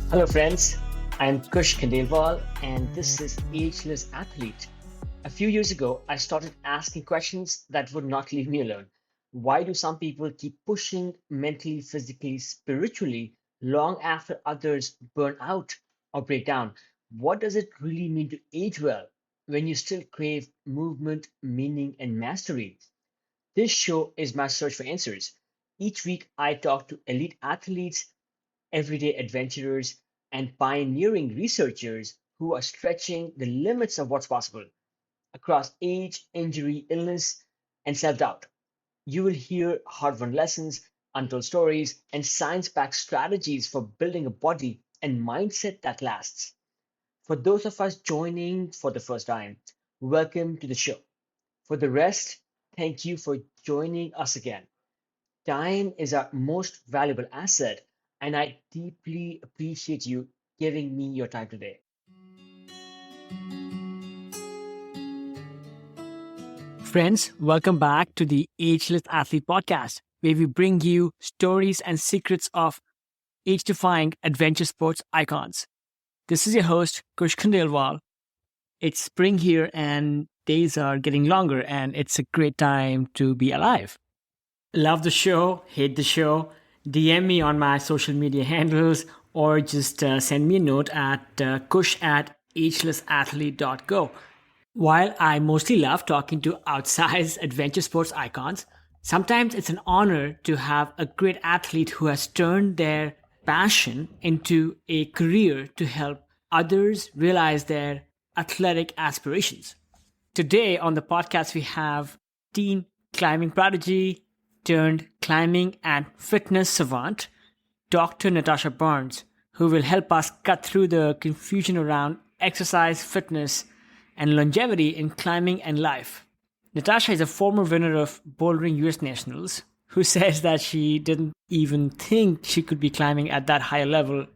Hello, friends. I'm Kush Khandelwal, and this is Ageless Athlete. A few years ago, I started asking questions that would not leave me alone. Why do some people keep pushing mentally, physically, spiritually long after others burn out or break down? What does it really mean to age well when you still crave movement, meaning, and mastery? This show is my search for answers. Each week, I talk to elite athletes, everyday adventurers, and pioneering researchers who are stretching the limits of what's possible across age, injury, illness, and self doubt. You will hear hard won lessons, untold stories, and science backed strategies for building a body and mindset that lasts. For those of us joining for the first time, welcome to the show. For the rest, thank you for joining us again. Time is our most valuable asset, and I deeply appreciate you giving me your time today. Friends, welcome back to the Ageless Athlete Podcast, where we bring you stories and secrets of age defying adventure sports icons. This is your host, Kush Khandelwal. It's spring here and days are getting longer, and it's a great time to be alive. Love the show, hate the show, DM me on my social media handles, or just send me a note at kush@agelessathlete.go. While I mostly love talking to outsized adventure sports icons, sometimes it's an honor to have a great athlete who has turned their passion into a career to help others realize their athletic aspirations. Today on the podcast, we have teen climbing prodigy turned climbing and fitness savant, Dr. Natasha Barnes, who will help us cut through the confusion around exercise, fitness, and longevity in climbing and life. Natasha is a former winner of bouldering US Nationals who says that she didn't even think she could be climbing at that higher level,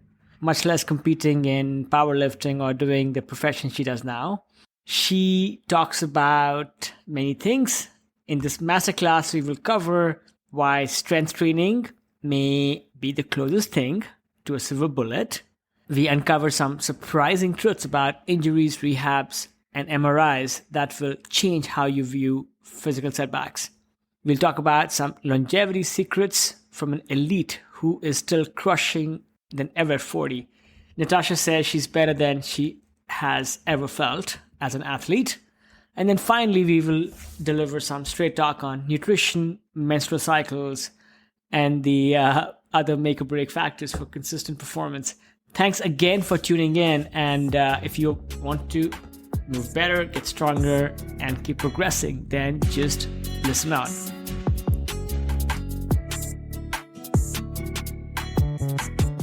much less competing in powerlifting or doing the profession she does now. She talks about many things. In this masterclass, we will cover why strength training may be the closest thing to a silver bullet. We uncover some surprising truths about injuries, rehabs, and MRIs that will change how you view physical setbacks. We'll talk about some longevity secrets from an elite who is still crushing than ever at 40. Natasha says she's better than she has ever felt as an athlete. And then finally, we will deliver some straight talk on nutrition, menstrual cycles, and the other make or break factors for consistent performance. Thanks again for tuning in. And if you want to move better, get stronger, and keep progressing, then just listen on.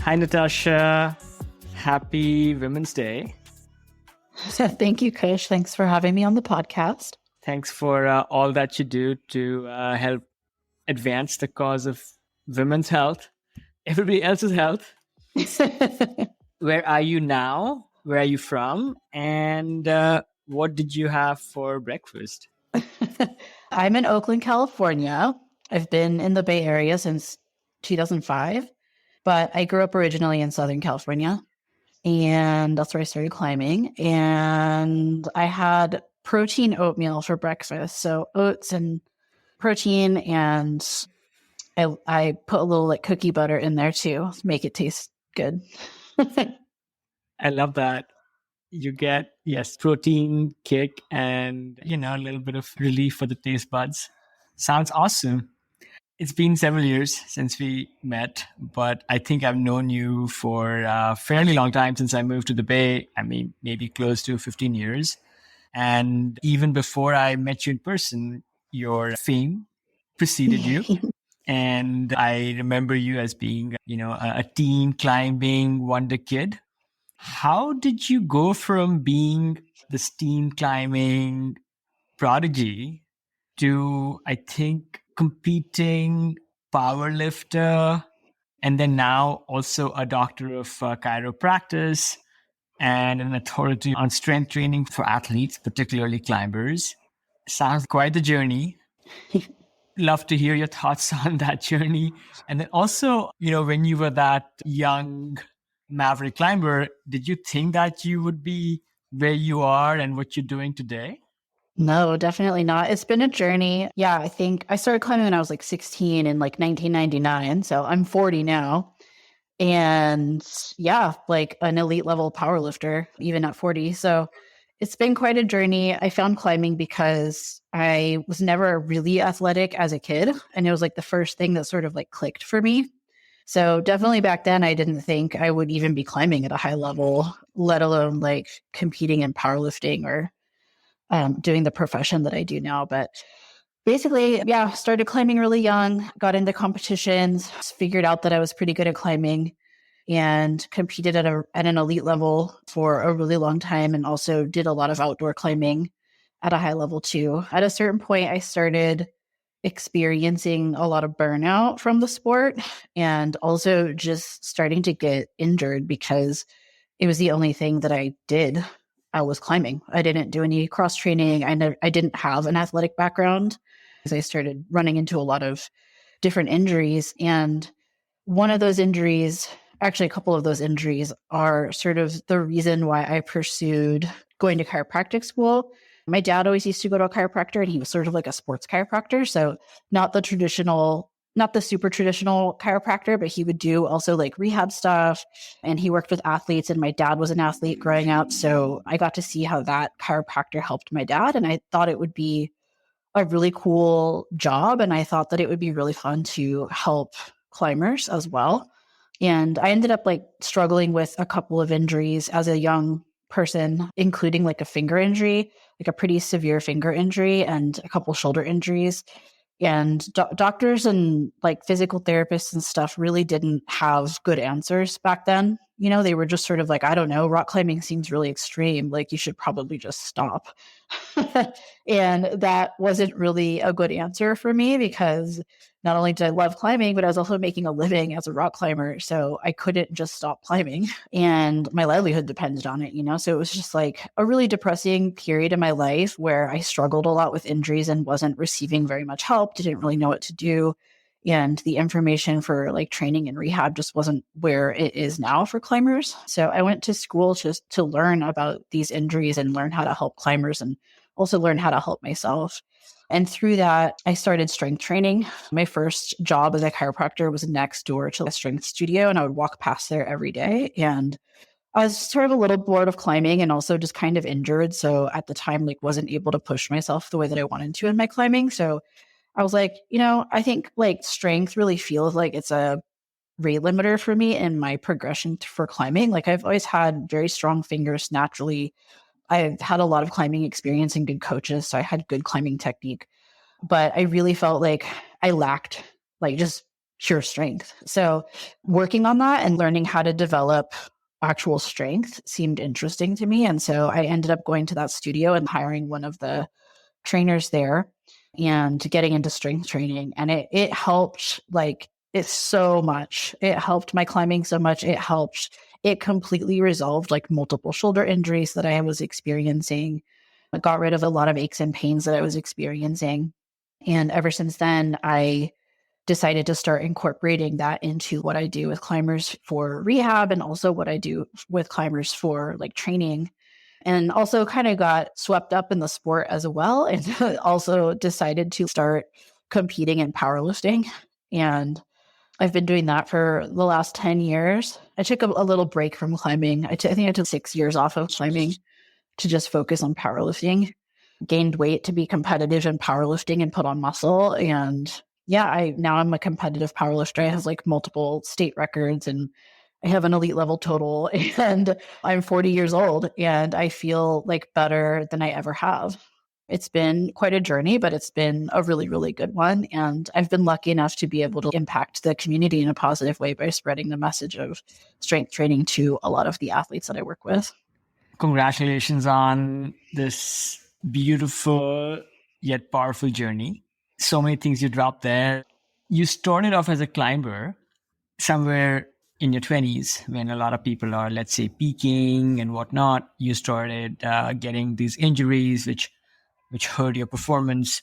Hi, Natasha. Happy Women's Day. So thank you, Kush. Thanks for having me on the podcast. Thanks for all that you do to help advance the cause of women's health, everybody else's health. Where are you now? Where are you from? And what did you have for breakfast? I'm in Oakland, California. I've been in the Bay Area since 2005, but I grew up originally in Southern California. And that's where I started climbing. And I had protein oatmeal for breakfast. So oats and protein. And I put a little like cookie butter in there too to make it taste good. I love that. You get, yes, protein, kick, and, a little bit of relief for the taste buds. Sounds awesome. It's been several years since we met, but I think I've known you for a fairly long time since I moved to the Bay. I mean, maybe close to 15 years. And even before I met you in person, your fame preceded you. And I remember you as being, a teen climbing wonder kid. How did you go from being the teen climbing prodigy to, I think, competing powerlifter, and then now also a doctor of chiropractic and an authority on strength training for athletes, particularly climbers? Sounds quite the journey. Love to hear your thoughts on that journey. And then also, when you were that young maverick climber, did you think that you would be where you are and what you're doing today? No, definitely not. It's been a journey. Yeah, I think I started climbing when I was like 16 in like 1999. So I'm 40 now. And yeah, like an elite level power lifter, even at 40. So it's been quite a journey. I found climbing because I was never really athletic as a kid. And it was like the first thing that sort of like clicked for me. So definitely back then, I didn't think I would even be climbing at a high level, let alone like competing in powerlifting or doing the profession that I do now. But basically, yeah, started climbing really young, got into competitions, figured out that I was pretty good at climbing and competed at an elite level for a really long time and also did a lot of outdoor climbing at a high level too. At a certain point, I started experiencing a lot of burnout from the sport and also just starting to get injured because it was the only thing that I did. I was climbing. I didn't do any cross training. I didn't have an athletic background because I started running into a lot of different injuries. And one of those injuries, actually, a couple of those injuries, are sort of the reason why I pursued going to chiropractic school. My dad always used to go to a chiropractor, and he was sort of like a sports chiropractor. So, not the traditional, not the super traditional chiropractor, but he would do also like rehab stuff. And he worked with athletes, and my dad was an athlete growing up. So, I got to see how that chiropractor helped my dad. And I thought it would be a really cool job. And I thought that it would be really fun to help climbers as well. And I ended up like struggling with a couple of injuries as a young person, including like a finger injury, like a pretty severe finger injury and a couple shoulder injuries. And doctors and like physical therapists and stuff really didn't have good answers back then. You know, they were just sort of like, I don't know, rock climbing seems really extreme. Like, you should probably just stop. And that wasn't really a good answer for me because not only did I love climbing, but I was also making a living as a rock climber. So I couldn't just stop climbing and my livelihood depended on it, you know? So it was just like a really depressing period in my life where I struggled a lot with injuries and wasn't receiving very much help, didn't really know what to do. And the information for like training and rehab just wasn't where it is now for climbers. So I went to school just to learn about these injuries and learn how to help climbers and also learn how to help myself. And through that, I started strength training. My first job as a chiropractor was next door to a strength studio, and I would walk past there every day. And I was sort of a little bored of climbing and also just kind of injured. So at the time, like, wasn't able to push myself the way that I wanted to in my climbing. So I was like, you know, I think like strength really feels like it's a rate limiter for me in my progression for climbing. Like, I've always had very strong fingers naturally. I've had a lot of climbing experience and good coaches, so I had good climbing technique, but I really felt like I lacked like just pure strength. So working on that and learning how to develop actual strength seemed interesting to me. And so I ended up going to that studio and hiring one of the trainers there and getting into strength training. And it helped like it so much. It helped my climbing so much. It completely resolved like multiple shoulder injuries that I was experiencing. It got rid of a lot of aches and pains that I was experiencing. And ever since then, I decided to start incorporating that into what I do with climbers for rehab and also what I do with climbers for like training. And also kind of got swept up in the sport as well. And also decided to start competing in powerlifting. And I've been doing that for the last 10 years. I took a little break from climbing. I think I took 6 years off of climbing to just focus on powerlifting, gained weight to be competitive in powerlifting and put on muscle. And yeah, I'm a competitive powerlifter. I have like multiple state records and I have an elite level total and I'm 40 years old and I feel like better than I ever have. It's been quite a journey, but it's been a really, really good one. And I've been lucky enough to be able to impact the community in a positive way by spreading the message of strength training to a lot of the athletes that I work with. Congratulations on this beautiful yet powerful journey. So many things you dropped there. You started off as a climber somewhere in your 20s when a lot of people are, let's say, peaking and whatnot. You started getting these injuries, which hurt your performance.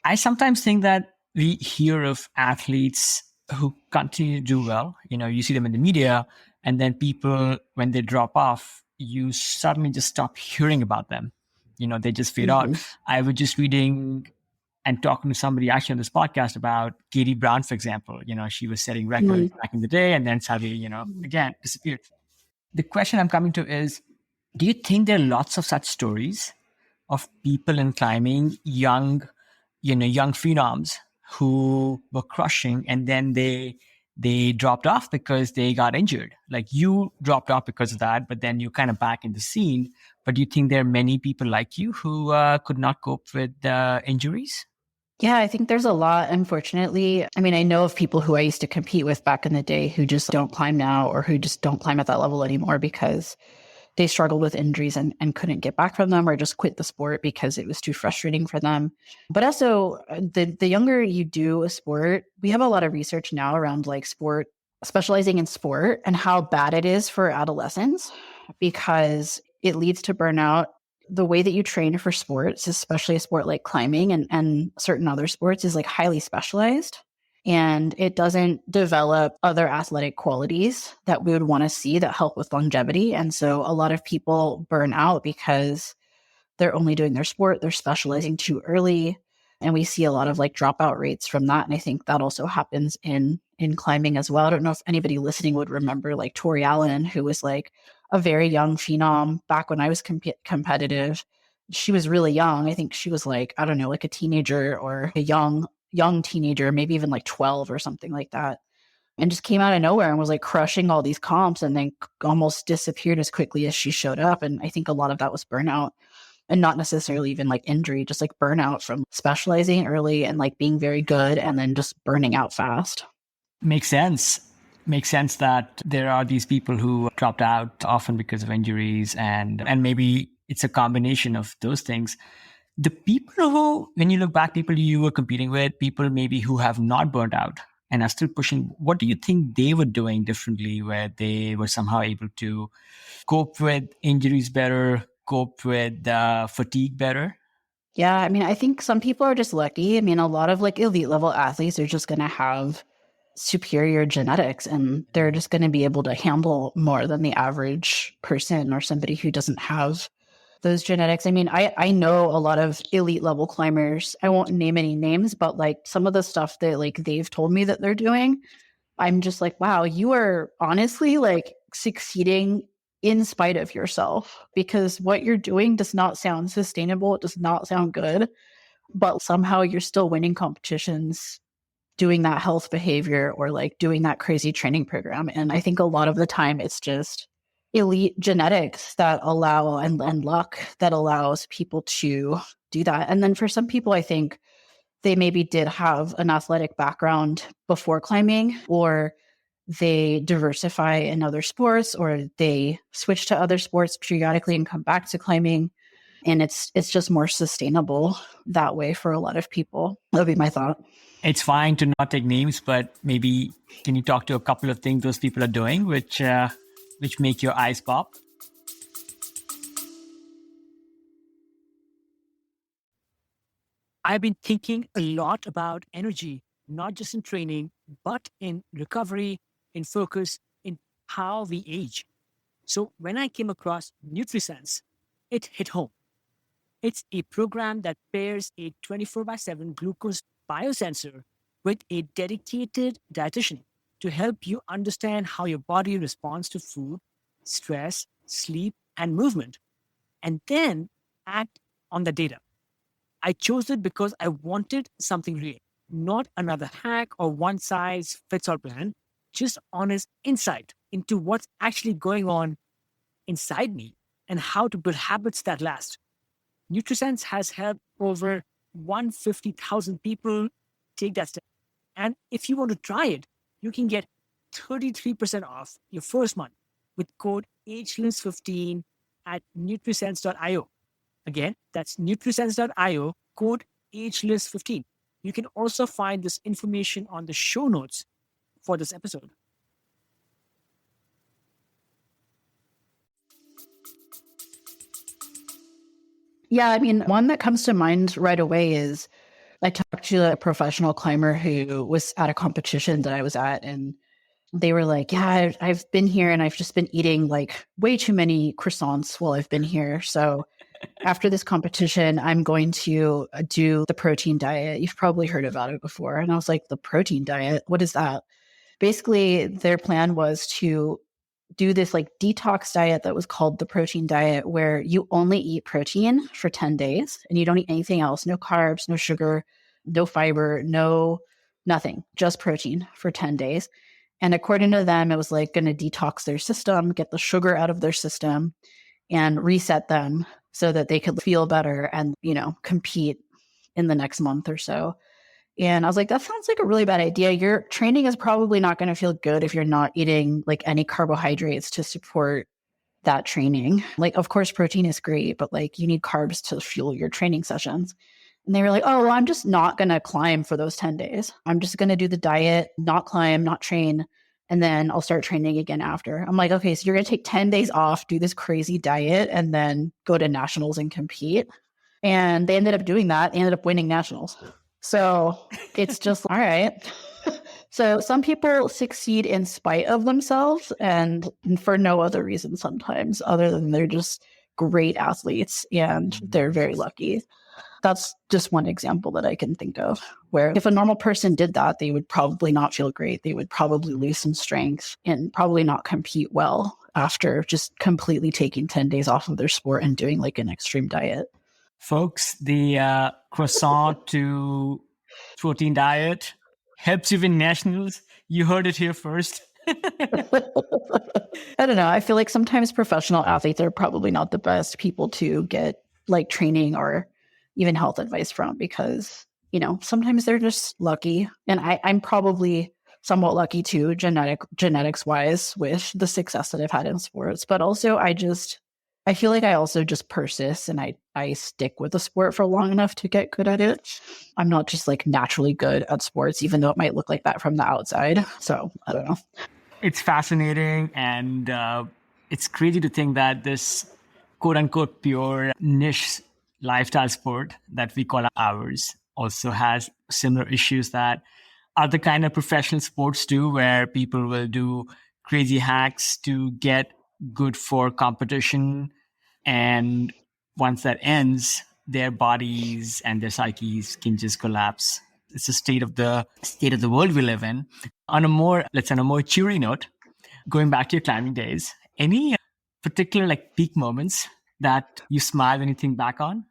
I sometimes think that we hear of athletes who continue to do well. You know, you see them in the media And then people, when they drop off, you suddenly just stop hearing about them. They just fade out. I was just reading and talking to somebody actually on this podcast about Katie Brown, for example. She was setting records back in the day and then suddenly, again, disappeared. The question I'm coming to is, do you think there are lots of such stories of people in climbing, young phenoms who were crushing and then they dropped off because they got injured? Like you dropped off because of that, but then you kind of back in the scene. But do you think there are many people like you who could not cope with injuries? Yeah, I think there's a lot, unfortunately. I mean, I know of people who I used to compete with back in the day who just don't climb now or who just don't climb at that level anymore because they struggled with injuries and couldn't get back from them or just quit the sport because it was too frustrating for them. But also, the younger you do a sport, we have a lot of research now around like sport, specializing in sport and how bad it is for adolescents because it leads to burnout. The way that you train for sports, especially a sport like climbing and certain other sports, is like highly specialized. And it doesn't develop other athletic qualities that we would want to see that help with longevity. And so a lot of people burn out because they're only doing their sport, they're specializing too early. And we see a lot of like dropout rates from that. And I think that also happens in climbing as well. I don't know if anybody listening would remember like Tori Allen, who was like a very young phenom back when I was competitive. She was really young. I think she was like, I don't know, like a teenager or a young teenager, maybe even like 12 or something like that. And just came out of nowhere and was like crushing all these comps and then almost disappeared as quickly as she showed up. And I think a lot of that was burnout. And not necessarily even like injury, just like burnout from specializing early and like being very good and then just burning out fast. Makes sense. Makes sense that there are these people who dropped out often because of injuries and maybe it's a combination of those things. The people who, when you look back, people you were competing with, people maybe who have not burnt out and are still pushing, what do you think they were doing differently where they were somehow able to cope with injuries better, cope with fatigue better? Yeah, I mean, I think some people are just lucky. I mean, a lot of like elite level athletes are just going to have superior genetics and they're just going to be able to handle more than the average person or somebody who doesn't have those genetics. I mean, I know a lot of elite level climbers. I won't name any names, but like some of the stuff that like they've told me that they're doing, I'm just like, wow, you are honestly like succeeding in spite of yourself because what you're doing does not sound sustainable. It does not sound good, but somehow you're still winning competitions doing that health behavior or like doing that crazy training program. And I think a lot of the time it's just elite genetics that allow and luck that allows people to do that. And then for some people, I think they maybe did have an athletic background before climbing, or they diversify in other sports, or they switch to other sports periodically and come back to climbing. And it's just more sustainable that way for a lot of people. That would be my thought. It's fine to not take names, but maybe can you talk to a couple of things those people are doing which make your eyes pop? I've been thinking a lot about energy, not just in training, but in recovery, in focus, in how we age. So when I came across NutriSense, it hit home. It's a program that pairs a 24/7 glucose biosensor with a dedicated dietitian to help you understand how your body responds to food, stress, sleep, and movement, and then act on the data. I chose it because I wanted something real, not another hack or one size fits all plan, just honest insight into what's actually going on inside me and how to build habits that last. NutriSense has helped over 150,000 people take that step. And if you want to try it, you can get 33% off your first month with code Ageless15 at nutrisense.io. Again, that's nutrisense.io, code Ageless15. You can also find this information on the show notes for this episode. Yeah, I mean, one that comes to mind right away is I talked to a professional climber who was at a competition that I was at, and They were like, yeah, I've been here and I've just been eating like way too many croissants while I've been here. So after this competition, I'm going to do the protein diet. You've probably heard about it before. And I was like, the protein diet? What is that? Basically, their plan was to do this like detox diet that was called the protein diet, where you only eat protein for 10 days and you don't eat anything else, no carbs, no sugar, no fiber, no nothing, just protein for 10 days. And according to them, it was like going to detox their system, get the sugar out of their system, and reset them so that they could feel better and, compete in the next month or so. And I was like, that sounds like a really bad idea. Your training is probably not going to feel good if you're not eating like any carbohydrates to support that training. Like, of course, protein is great, but like you need carbs to fuel your training sessions. And they were like, oh, well, I'm just not going to climb for those 10 days. I'm just going to do the diet, not climb, not train. And then I'll start training again after. I'm like, okay, so you're going to take 10 days off, do this crazy diet, and then go to nationals and compete. And they ended up doing that. They ended up winning nationals. So it's just, all right. So some people succeed in spite of themselves and for no other reason sometimes other than they're just great athletes and they're very lucky. That's just one example that I can think of where if a normal person did that, they would probably not feel great. They would probably lose some strength and probably not compete well after just completely taking 10 days off of their sport and doing like an extreme diet. Folks, the croissant to protein diet helps you win nationals. You heard it here first. I don't know. I feel like sometimes professional athletes are probably not the best people to get like training or even health advice from because, sometimes they're just lucky. And I'm probably somewhat lucky too, genetics wise with the success that I've had in sports. But also I feel like I also just persist and I stick with the sport for long enough to get good at it. I'm not just like naturally good at sports, even though it might look like that from the outside. So I don't know. It's fascinating and it's crazy to think that this quote unquote pure niche lifestyle sport that we call ours also has similar issues that other kind of professional sports do, where people will do crazy hacks to get good for competition. And once that ends, their bodies and their psyches can just collapse. It's the state of the world we live in. On a more cheery note, going back to your climbing days, any particular like peak moments that you smile when you think back on?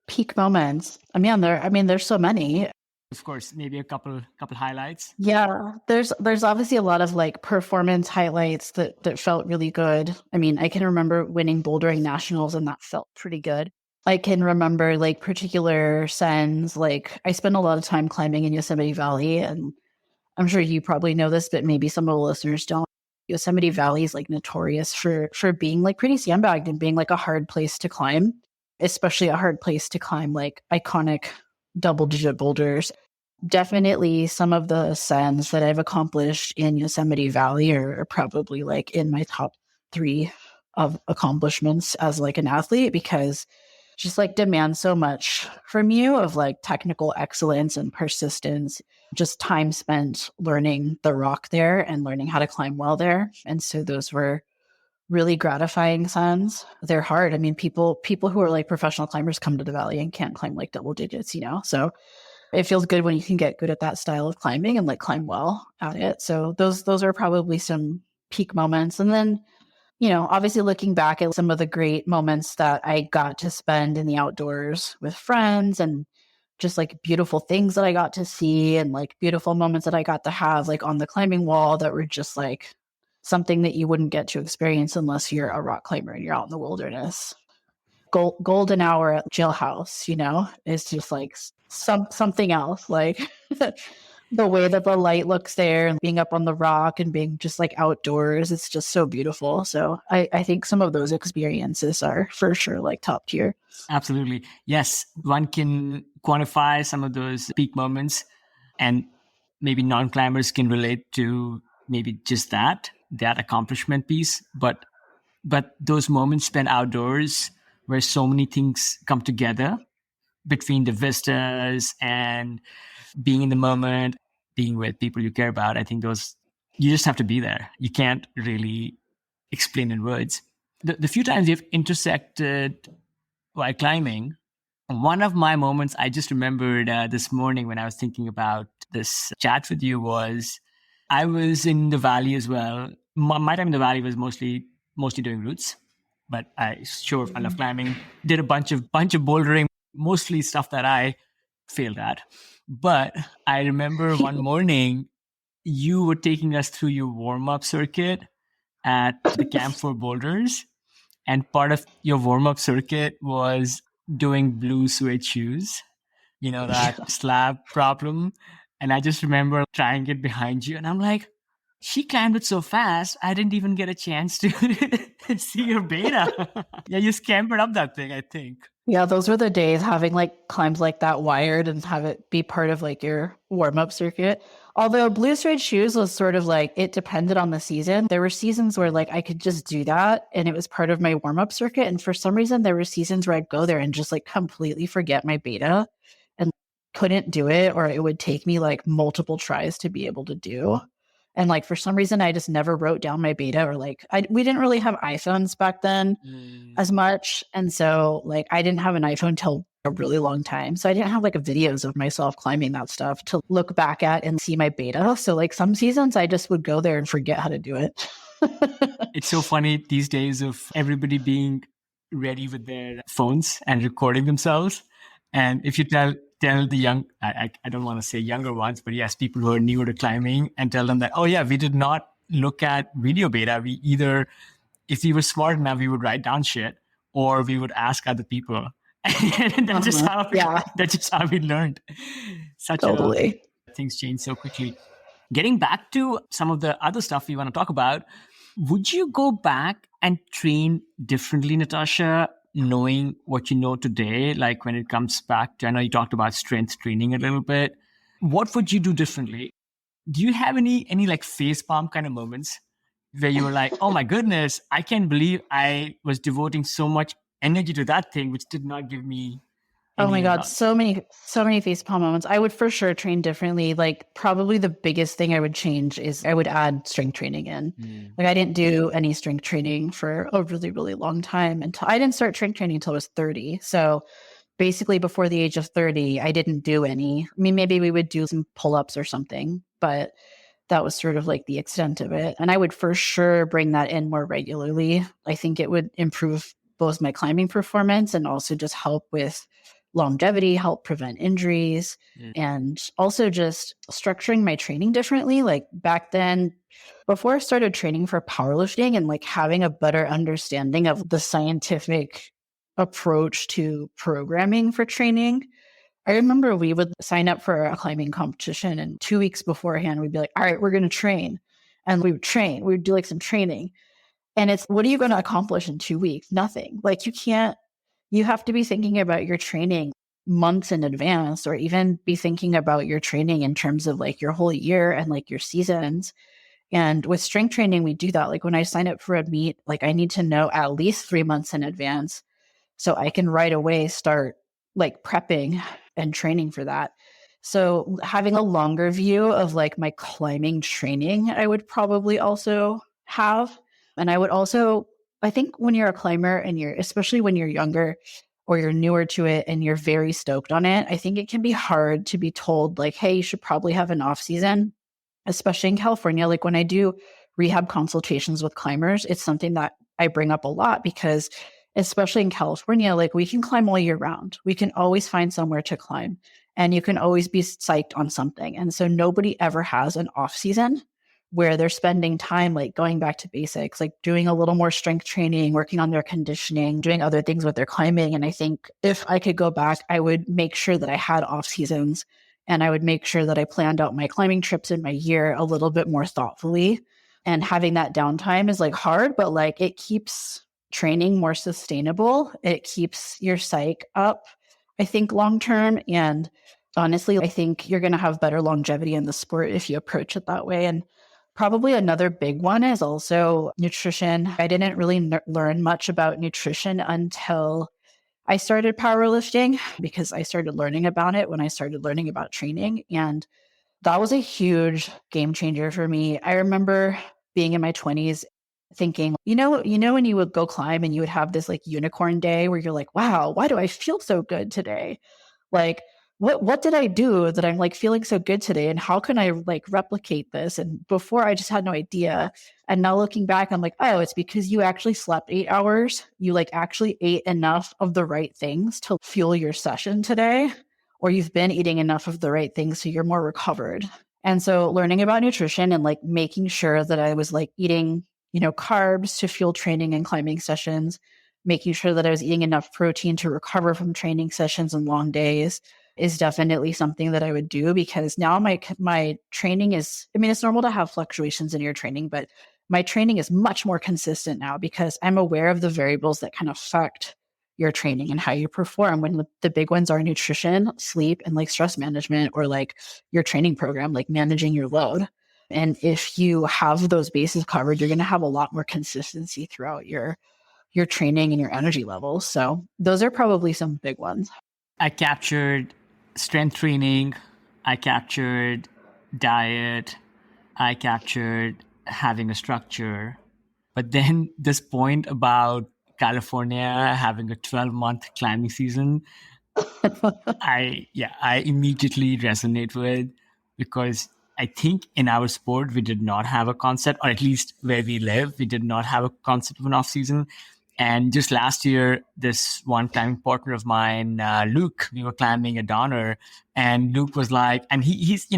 Peak moments. There's so many. Of course, maybe a couple highlights. Yeah, there's obviously a lot of like performance highlights that felt really good. I can remember winning bouldering nationals and that felt pretty good. I can remember like particular sends. Like I spent a lot of time climbing in Yosemite Valley, and I'm sure you probably know this, but maybe some of the listeners don't. Yosemite Valley is like notorious for being like pretty sandbagged and being like a hard place to climb, especially a hard place to climb like iconic double-digit boulders. Definitely some of the sends that I've accomplished in Yosemite Valley are probably like in my top 3 of accomplishments as like an athlete, because just like demands so much from you of like technical excellence and persistence, just time spent learning the rock there and learning how to climb well there. And so those were really gratifying sends. They're hard. People who are like professional climbers come to the valley and can't climb like double digits, so it feels good when you can get good at that style of climbing and like climb well at it. So those are probably some peak moments. And then, obviously looking back at some of the great moments that I got to spend in the outdoors with friends and just like beautiful things that I got to see and like beautiful moments that I got to have like on the climbing wall that were just like something that you wouldn't get to experience unless you're a rock climber and you're out in the wilderness. Golden hour at Jailhouse, is just like something else. Like the way that the light looks there and being up on the rock and being just like outdoors, it's just so beautiful. So I think some of those experiences are for sure like top tier. Absolutely. Yes, one can quantify some of those peak moments, and maybe non-climbers can relate to maybe just that accomplishment piece. But those moments spent outdoors where so many things come together between the vistas and being in the moment, being with people you care about. I think those you just have to be there. You can't really explain in words. The few times you've intersected while climbing, one of my moments I just remembered this morning when I was thinking about this chat with you was I was in the valley as well. My time in the valley was mostly doing routes, but I love climbing. Did a bunch of bouldering, mostly stuff that I failed at. But I remember one morning you were taking us through your warm up circuit at the camp for boulders, and part of your warm up circuit was doing blue suede shoes, that slab problem. And I just remember trying it behind you, and I'm like, she climbed it so fast, I didn't even get a chance to see your beta. Yeah, you scampered up that thing, I think. Yeah, those were the days having like climbs like that wired and have it be part of like your warm-up circuit. Although blue suede shoes was sort of like, it depended on the season. There were seasons where like I could just do that and it was part of my warm-up circuit. And for some reason, there were seasons where I'd go there and just like completely forget my beta and couldn't do it, or it would take me like multiple tries to be able to do. And like for some reason, I just never wrote down my beta, or like we didn't really have iPhones back then as much. And so like I didn't have an iPhone till a really long time. So I didn't have like videos of myself climbing that stuff to look back at and see my beta. So like some seasons I just would go there and forget how to do it. It's so funny these days of everybody being ready with their phones and recording themselves. And if you tell the young, I don't want to say younger ones, but yes, people who are newer to climbing, and tell them that, oh yeah, we did not look at video beta. We either, if we were smart enough, we would write down shit, or we would ask other people. And that's just how we learned. Totally. Things change so quickly. Getting back to some of the other stuff we want to talk about, would you go back and train differently, Natasha, knowing what you know today? Like when it comes back to, I know you talked about strength training a little bit. What would you do differently? Do you have any like facepalm kind of moments where you were like, oh my goodness, I can't believe I was devoting so much energy to that thing, which did not give me Oh my God, results? so many facepalm moments. I would for sure train differently. Like probably the biggest thing I would change is I would add strength training in. Like I didn't do any strength training for a really, really long time until I didn't start strength training until I was 30. So basically before the age of 30, I didn't do any. I mean, maybe we would do some pull-ups or something, but that was sort of like the extent of it. And I would for sure bring that in more regularly. I think it would improve both my climbing performance and also just help with longevity, help prevent injuries, and also just structuring my training differently. Like back then, before I started training for powerlifting and like having a better understanding of the scientific approach to programming for training, I remember we would sign up for a climbing competition, and 2 weeks beforehand, we'd be like, all right, we're going to train. And we would train. We would do like some training. And it's, what are you going to accomplish in 2 weeks? Nothing. Like you have to be thinking about your training months in advance, or even be thinking about your training in terms of like your whole year and like your seasons. And with strength training, we do that. Like when I sign up for a meet, like I need to know at least 3 months in advance so I can right away start like prepping and training for that. So having a longer view of like my climbing training, I would probably also have. And I would also, I think when you're a climber and especially when you're younger or you're newer to it and you're very stoked on it, I think it can be hard to be told like, hey, you should probably have an off season, especially in California. Like when I do rehab consultations with climbers, it's something that I bring up a lot because especially in California, like we can climb all year round. We can always find somewhere to climb and you can always be psyched on something. And so nobody ever has an off season where they're spending time like going back to basics, like doing a little more strength training, working on their conditioning, doing other things with their climbing. And I think if I could go back, I would make sure that I had off seasons and I would make sure that I planned out my climbing trips in my year a little bit more thoughtfully. And having that downtime is like hard, but like it keeps training more sustainable. It keeps your psyche up, I think, long term. And honestly, I think you're going to have better longevity in the sport if you approach it that way. And probably another big one is also nutrition. I didn't really learn much about nutrition until I started powerlifting because I started learning about it when I started learning about training. And That was a huge game changer for me. I remember being in my 20s thinking, when you would go climb and you would have this like unicorn day where you're like, wow, why do I feel so good today? Like, what did I do that I'm like feeling so good today? And how can I like replicate this? And before I just had no idea. And now looking back, I'm like, oh, it's because you actually slept 8 hours. You like actually ate enough of the right things to fuel your session today, or you've been eating enough of the right things so you're more recovered. And so learning about nutrition and like making sure that I was like eating, carbs to fuel training and climbing sessions, making sure that I was eating enough protein to recover from training sessions and long days is definitely something that I would do, because now my training is, I mean, it's normal to have fluctuations in your training, but my training is much more consistent now because I'm aware of the variables that can affect your training and how you perform, when the big ones are nutrition, sleep, and like stress management, or like your training program, like managing your load. And if you have those bases covered, you're going to have a lot more consistency throughout your training and your energy levels. So those are probably some big ones. I captured strength training, I captured diet, I captured having a structure. But then this point about California having a 12-month climbing season, I immediately resonate with, because I think in our sport we did not have a concept, or at least where we live, we did not have a concept of an off season. And just last year, this one climbing partner of mine, Luke, we were climbing a Donner, and Luke was like, and he's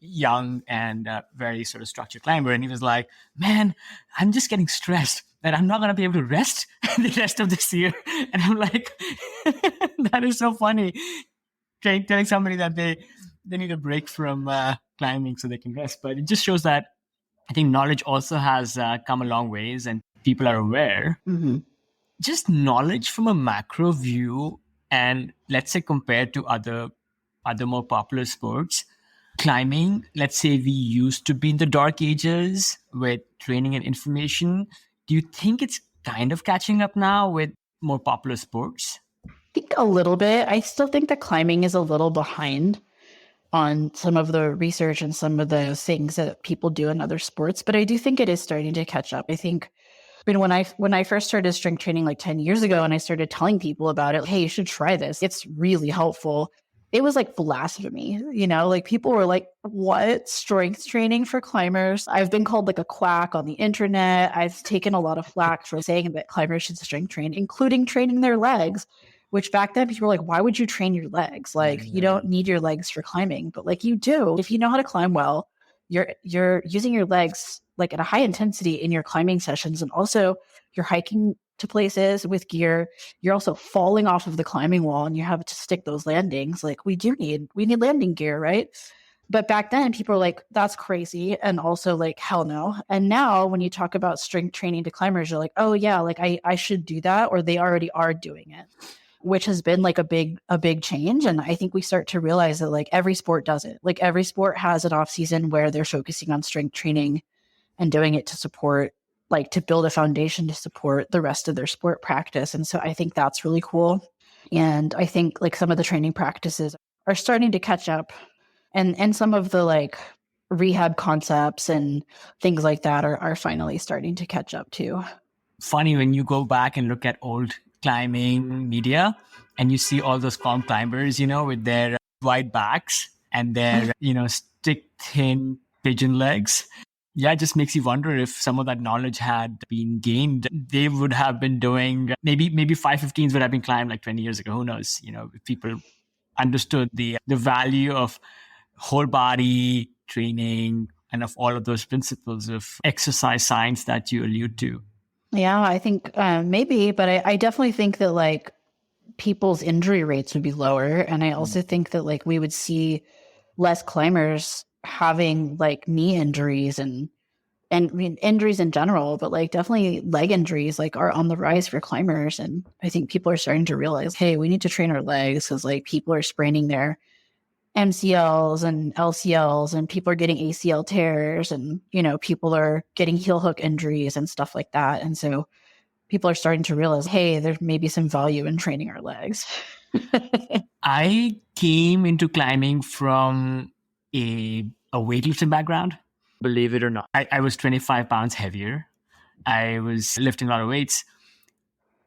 young and very sort of structured climber, and he was like, "Man, I'm just getting stressed that I'm not going to be able to rest the rest of this year." And I'm like, that is so funny. Telling somebody that they need a break from climbing so they can rest. But it just shows that I think knowledge also has come a long ways, and people are aware. Mm-hmm. Just knowledge from a macro view, and let's say compared to other more popular sports, climbing, let's say we used to be in the dark ages with training and information. Do you think it's kind of catching up now with more popular sports? I think a little bit. I still think that climbing is a little behind on some of the research and some of the things that people do in other sports, but I do think it is starting to catch up. I think, when I first started strength training like 10 years ago, and I started telling people about it, hey, you should try this, it's really helpful, it was like blasphemy, like people were like, what, strength training for climbers? I've been called like a quack on the internet. I've taken a lot of flack for saying that climbers should strength train, including training their legs, which back then people were like, why would you train your legs? Like, you don't need your legs for climbing, but like you do. If you know how to climb well, you're using your legs like at a high intensity in your climbing sessions, and also you're hiking to places with gear. You're also falling off of the climbing wall and you have to stick those landings. Like we need landing gear, right? But back then people were like, that's crazy. And also like, hell no. And now when you talk about strength training to climbers, you're like, oh yeah, like I should do that, or they already are doing it, which has been like a big change. And I think we start to realize that like every sport does it. Like every sport has an off season where they're focusing on strength training and doing it to support, like to build a foundation to support the rest of their sport practice. And so I think that's really cool. And I think like some of the training practices are starting to catch up, and some of the like rehab concepts and things like that are finally starting to catch up too. Funny when you go back and look at old climbing media and you see all those calm climbers, with their wide backs and their, stick thin pigeon legs. Yeah, it just makes you wonder if some of that knowledge had been gained. They would have been doing maybe 515s would have been climbed like 20 years ago. Who knows? If people understood the value of whole body training and of all of those principles of exercise science that you allude to. Yeah, I think maybe, but I definitely think that like people's injury rates would be lower. And I also think that like we would see less climbers having like knee injuries and I mean, injuries in general, but like definitely leg injuries like are on the rise for climbers. And I think people are starting to realize, hey, we need to train our legs, because like people are spraining their MCLs and LCLs, and people are getting ACL tears, and people are getting heel hook injuries and stuff like that. And so people are starting to realize, hey, there may be some value in training our legs. I came into climbing from a a weightlifting background. Believe it or not, I was 25 pounds heavier. I was lifting a lot of weights.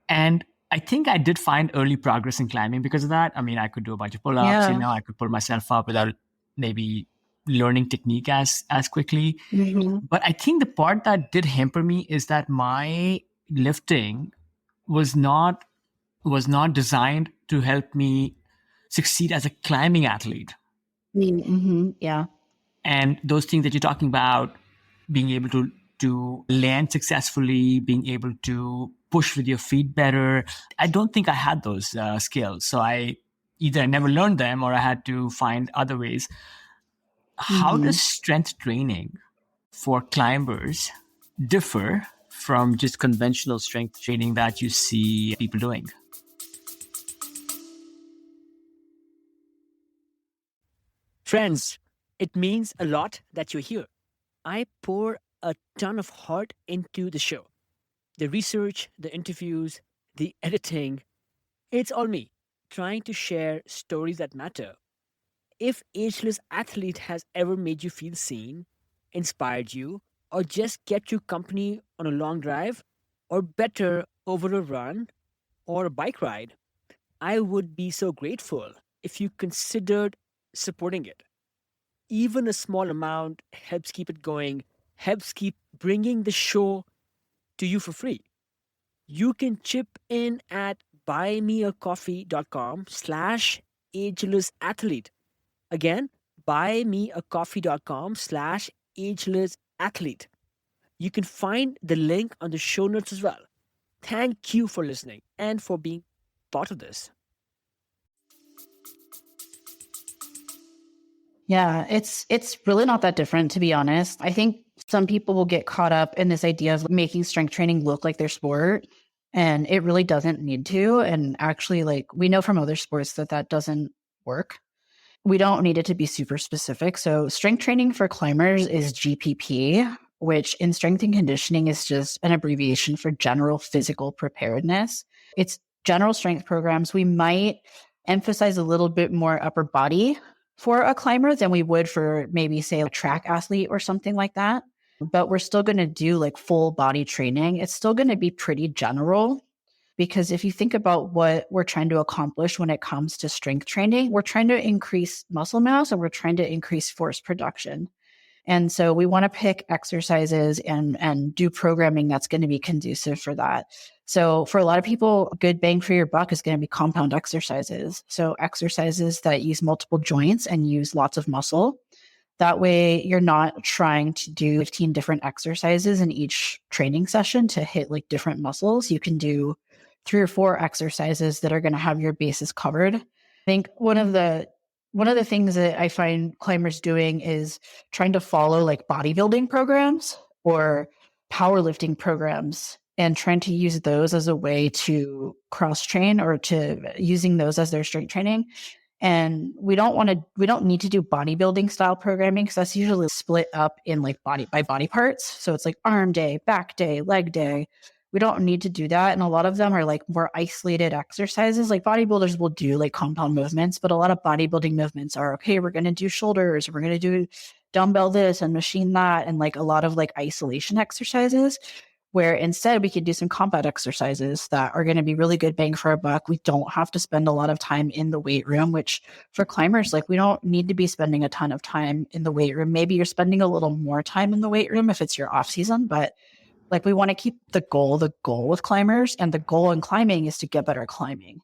And I think I did find early progress in climbing because of that. I mean, I could do a bunch of pull-ups, Yeah. I could pull myself up without maybe learning technique as quickly. Mhm. But I think the part that did hamper me is that my lifting was not designed to help me succeed as a climbing athlete. Mhm. Yeah. And those things that you're talking about, being able to land successfully, being able to push with your feet better, I don't think I had those skills. So I never learned them or I had to find other ways. How Mhm. does strength training for climbers differ from just conventional strength training that you see people doing? Friends, it means a lot that you're here. I pour a ton of heart into the show. The research, the interviews, the editing, it's all me, trying to share stories that matter. If Ageless Athlete has ever made you feel seen, inspired you, or just kept you company on a long drive, or better, over a run or a bike ride, I would be so grateful if you considered supporting it. Even a small amount helps keep it going, helps keep bringing the show to you for free. You can chip in at buymeacoffee.com/agelessathlete. Again, buymeacoffee.com/agelessathlete. You can find the link on the show notes as well. Thank you for listening and for being part of this. Yeah, it's really not that different, to be honest. I think some people will get caught up in this idea of making strength training look like their sport, and it really doesn't need to. And actually, like, we know from other sports that that doesn't work. We don't need it to be super specific. So strength training for climbers is GPP, which in strength and conditioning is just an abbreviation for general physical preparedness. It's general strength programs. We might emphasize a little bit more upper body for a climber than we would for maybe, say, a track athlete or something like that. But we're still going to do like full body training. It's still going to be pretty general, because if you think about what we're trying to accomplish when it comes to strength training, we're trying to increase muscle mass and we're trying to increase force production. And so we want to pick exercises and do programming that's going to be conducive for that. So for a lot of people, good bang for your buck is going to be compound exercises. So exercises that use multiple joints and use lots of muscle. That way you're not trying to do 15 different exercises in each training session to hit like different muscles. You can do 3 or 4 exercises that are going to have your bases covered. I think one of the things that I find climbers doing is trying to follow like bodybuilding programs or powerlifting programs and trying to use those as a way to cross train or to using those as their strength training. And we don't need to do bodybuilding style programming because that's usually split up in like body by body parts. So it's like arm day, back day, leg day. We don't need to do that. And a lot of them are like more isolated exercises. Like bodybuilders will do like compound movements, but a lot of bodybuilding movements are, okay, we're going to do shoulders, we're going to do dumbbell this and machine that, and like a lot of like isolation exercises, where instead we could do some compound exercises that are going to be really good bang for our buck. We don't have to spend a lot of time in the weight room, which for climbers, like we don't need to be spending a ton of time in the weight room. Maybe you're spending a little more time in the weight room if it's your off season, but like we want to keep the goal with climbers, and the goal in climbing is to get better at climbing.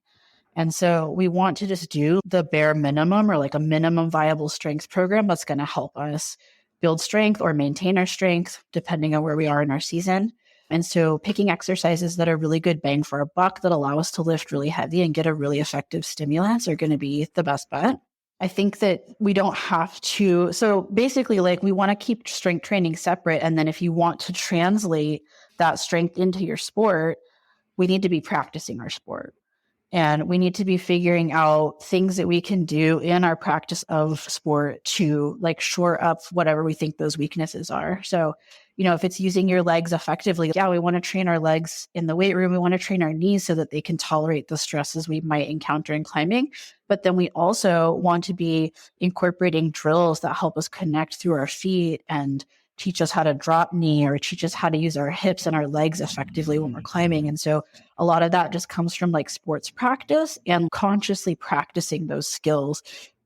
And so we want to just do the bare minimum or like a minimum viable strength program that's going to help us build strength or maintain our strength depending on where we are in our season. And so picking exercises that are really good bang for a buck that allow us to lift really heavy and get a really effective stimulus are going to be the best bet. I think that we don't have to. So basically, like we want to keep strength training separate. And then if you want to translate that strength into your sport, we need to be practicing our sport. And we need to be figuring out things that we can do in our practice of sport to like shore up whatever we think those weaknesses are. So, if it's using your legs effectively, yeah, we want to train our legs in the weight room. We want to train our knees so that they can tolerate the stresses we might encounter in climbing. But then we also want to be incorporating drills that help us connect through our feet and teach us how to drop knee or teach us how to use our hips and our legs effectively when we're climbing. And so a lot of that just comes from like sports practice and consciously practicing those skills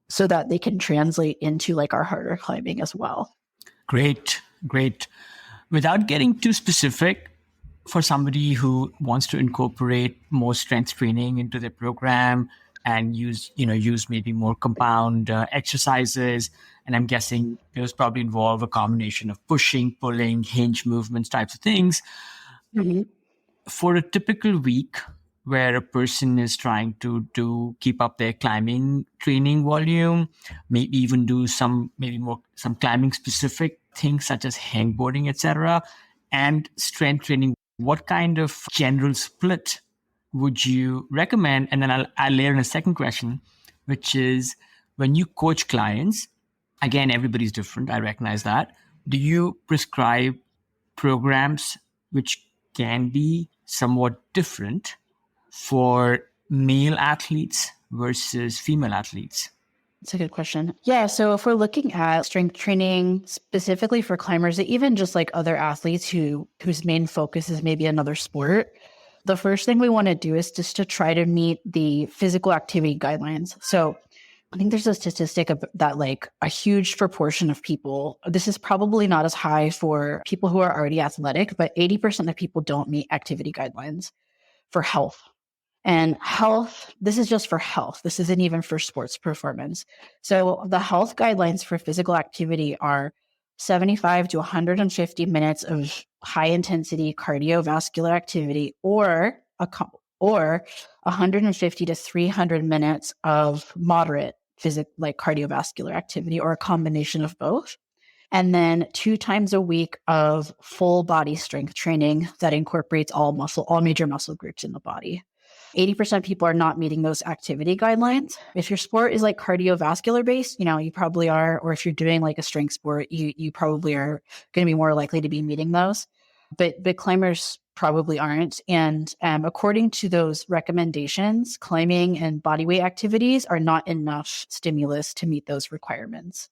so that they can translate into like our harder climbing as well. Great. Without getting too specific, for somebody who wants to incorporate more strength training into their program and use maybe more compound exercises, and I'm guessing those probably involve a combination of pushing, pulling, hinge movements, types of things. Mm-hmm. For a typical week where a person is trying to keep up their climbing training volume, maybe even do some climbing specific things such as hangboarding, etc., and strength training, what kind of general split would you recommend? And then I'll layer in a second question, which is, when you coach clients, again, everybody's different, I recognize that. Do you prescribe programs which can be somewhat different for male athletes versus female athletes? That's a good question. Yeah. So if we're looking at strength training specifically for climbers, even just like other athletes whose main focus is maybe another sport, the first thing we want to do is just to try to meet the physical activity guidelines. So I think there's a statistic that like a huge proportion of people, this is probably not as high for people who are already athletic, but 80% of people don't meet activity guidelines for health. And health, this is just for health. This isn't even for sports performance. So the health guidelines for physical activity are 75 to 150 minutes of high intensity cardiovascular activity or 150 to 300 minutes of moderate like cardiovascular activity or a combination of both. And then 2 times a week of full body strength training that incorporates all major muscle groups in the body. 80% of people are not meeting those activity guidelines. If your sport is like cardiovascular based, you probably are, or if you're doing like a strength sport, you probably are going to be more likely to be meeting those. But climbers probably aren't. And according to those recommendations, climbing and bodyweight activities are not enough stimulus to meet those requirements.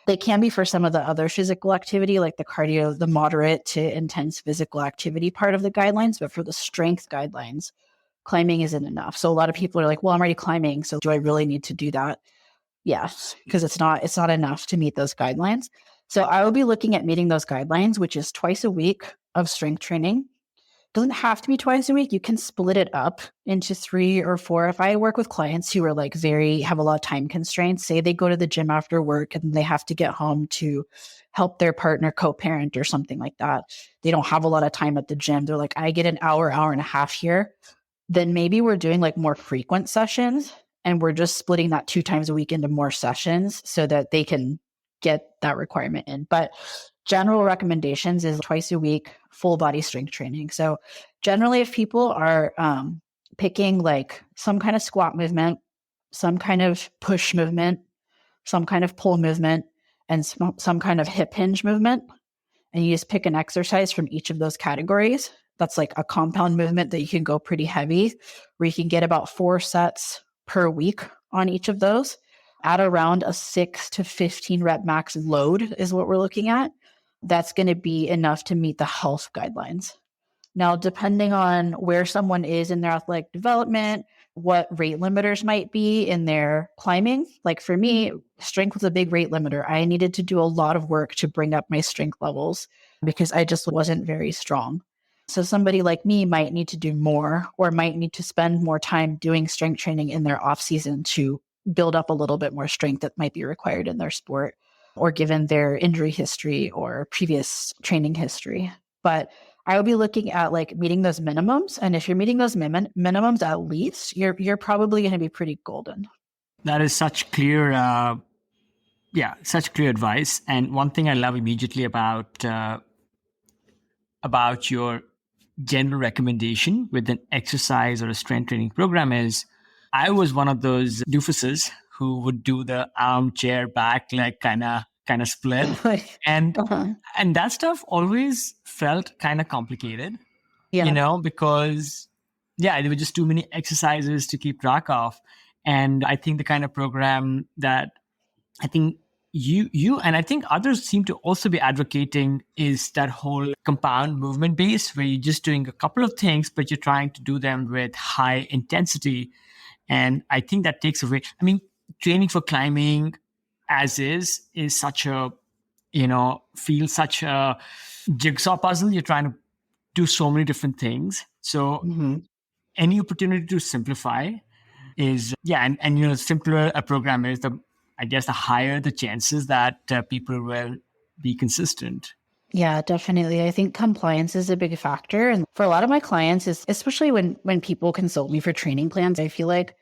They can be for some of the other physical activity, like the moderate to intense physical activity part of the guidelines, but for the strength guidelines, climbing isn't enough. So a lot of people are like, well, I'm already climbing, so do I really need to do that? Yes, because it's not enough to meet those guidelines. So I will be looking at meeting those guidelines, which is twice a week of strength training. Doesn't have to be twice a week. You can split it up into 3 or 4. If I work with clients who are like have a lot of time constraints, say they go to the gym after work and they have to get home to help their partner co-parent or something like that. They don't have a lot of time at the gym. They're like, I get an hour and a half here. Then maybe we're doing like more frequent sessions and we're just splitting that 2 times a week into more sessions so that they can get that requirement in. But general recommendations is twice a week, full body strength training. So generally, if people are picking like some kind of squat movement, some kind of push movement, some kind of pull movement, and some kind of hip hinge movement, and you just pick an exercise from each of those categories, that's like a compound movement that you can go pretty heavy, where you can get about 4 sets per week on each of those at around a 6 to 15 rep max load is what we're looking at. That's going to be enough to meet the health guidelines. Now, depending on where someone is in their athletic development, what rate limiters might be in their climbing. Like for me, strength was a big rate limiter. I needed to do a lot of work to bring up my strength levels because I just wasn't very strong. So somebody like me might need to do more or might need to spend more time doing strength training in their off season to build up a little bit more strength that might be required in their sport or given their injury history or previous training history. But I will be looking at like meeting those minimums. And if you're meeting those minimums, at least you're probably going to be pretty golden. That is such clear advice. And one thing I love immediately about your general recommendation with an exercise or a strength training program is I was one of those doofuses who would do the armchair back leg kind of split, Like, and uh-huh. and that stuff always felt kind of complicated, Yeah. because yeah, there were just too many exercises to keep track of. And I think the kind of program that I think you and I think others seem to also be advocating is that whole compound movement base where you're just doing a couple of things, but you're trying to do them with high intensity. And I think that takes away, I mean, training for climbing as is such a, feels such a jigsaw puzzle. You're trying to do so many different things. So Hmm. any opportunity to simplify is, yeah, and the simpler a program is, the I guess the higher the chances that people will be consistent. Yeah, definitely. I think compliance is a big factor. And for a lot of my clients, is especially when people consult me for training plans, I feel like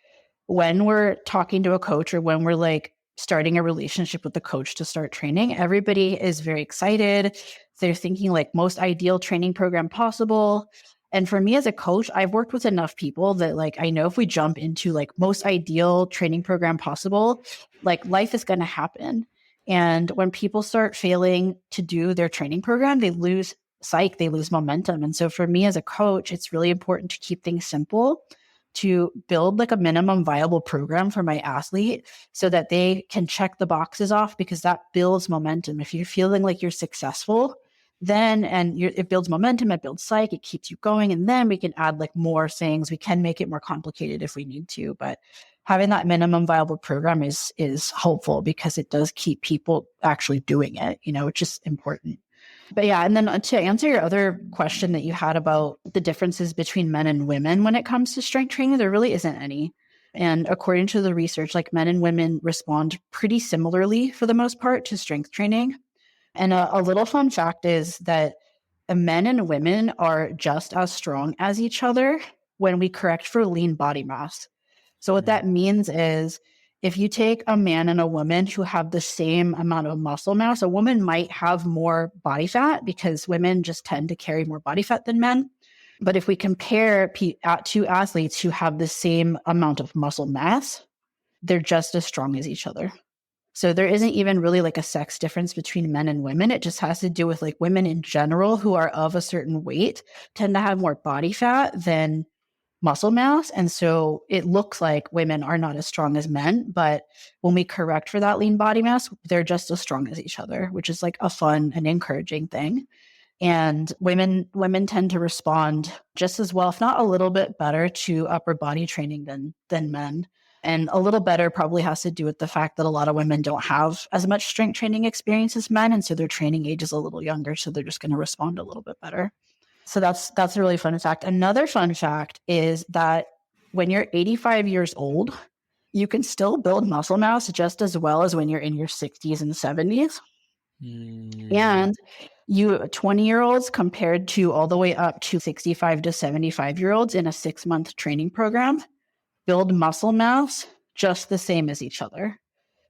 when we're talking to a coach or when we're like starting a relationship with the coach to start training, everybody is very excited. They're thinking like most ideal training program possible. And for me as a coach, I've worked with enough people that like I know if we jump into like most ideal training program possible, like life is going to happen. And when people start failing to do their training program, they lose psych, they lose momentum. And so for me as a coach, it's really important to keep things simple, to build like a minimum viable program for my athlete so that they can check the boxes off, because that builds momentum. If you're feeling like you're successful, then it builds momentum, it builds psych, it keeps you going. And then we can add like more things. We can make it more complicated if we need to, but having that minimum viable program is helpful because it does keep people actually doing it, which is important. But yeah, and then to answer your other question that you had about the differences between men and women when it comes to strength training, there really isn't any. And according to the research, like men and women respond pretty similarly for the most part to strength training. And a little fun fact is that men and women are just as strong as each other when we correct for lean body mass. So what that means is if you take a man and a woman who have the same amount of muscle mass, a woman might have more body fat because women just tend to carry more body fat than men. But if we compare two athletes who have the same amount of muscle mass, they're just as strong as each other. So there isn't even really like a sex difference between men and women. It just has to do with like women in general who are of a certain weight tend to have more body fat than muscle mass. And so it looks like women are not as strong as men, but when we correct for that lean body mass, they're just as strong as each other, which is like a fun and encouraging thing. And women tend to respond just as well, if not a little bit better, to upper body training than men. And a little better probably has to do with the fact that a lot of women don't have as much strength training experience as men. And so their training age is a little younger. So they're just going to respond a little bit better. So that's a really fun fact. Another fun fact is that when you're 85 years old, you can still build muscle mass just as well as when you're in your 60s and 70s. And you 20-year-olds compared to all the way up to 65 to 75-year-olds in a 6-month training program build muscle mass just the same as each other.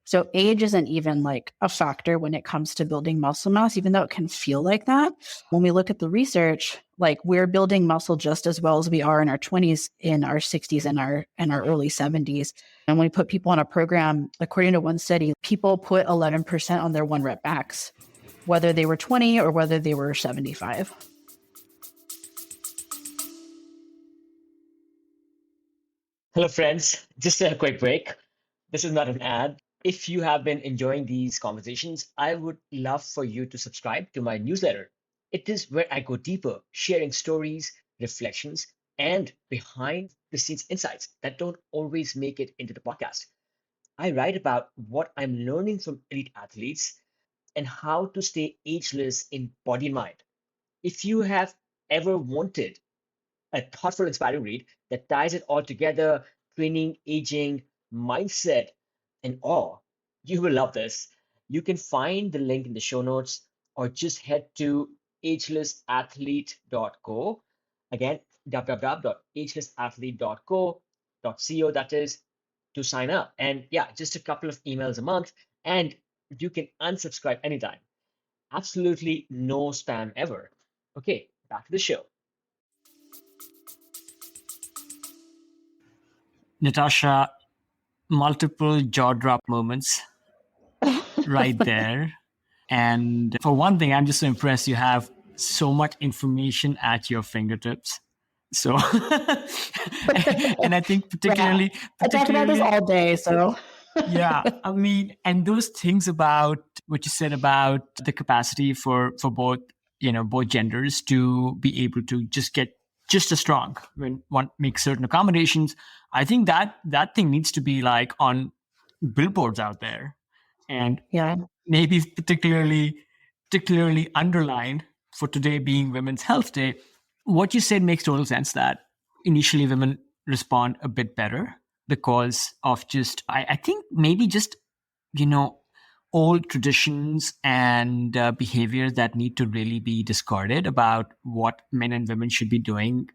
So age isn't even like a factor when it comes to building muscle mass, even though it can feel like that. When we look at the research, like we're building muscle just as well as we are in our 20s, in our 60s, and our early 70s. And when we put people on a program, according to one study, people put 11% on their 1-rep max, whether they were 20 or whether they were 75. Hello, friends. Just a quick break. This is not an ad. If you have been enjoying these conversations, I would love for you to subscribe to my newsletter. It is where I go deeper, sharing stories, reflections, and behind the scenes insights that don't always make it into the podcast. I write about what I'm learning from elite athletes and how to stay ageless in body and mind. If you have ever wanted a thoughtful, inspiring read that ties it all together, training, aging, mindset, and awe. You will love this. You can find the link in the show notes or just head to agelessathlete.co. Again, www.agelessathlete.co, that is, to sign up. And yeah, just a couple of emails a month, and you can unsubscribe anytime. Absolutely no spam ever. Okay, back to the show. Natasha, multiple jaw drop moments right there. And for one thing, I'm just so impressed you have so much information at your fingertips. So, and I think Yeah. I talk about this particularly, all day. So, yeah, I mean, and those things about what you said about the capacity for both, both genders to be able to just get just as strong when one makes certain accommodations. I think that thing needs to be like on billboards out there, and yeah. maybe particularly underlined for today being Women's Health Day. What you said makes total sense that initially women respond a bit better because of just I think maybe just you know old traditions and behaviors that need to really be discarded about what men and women should be doing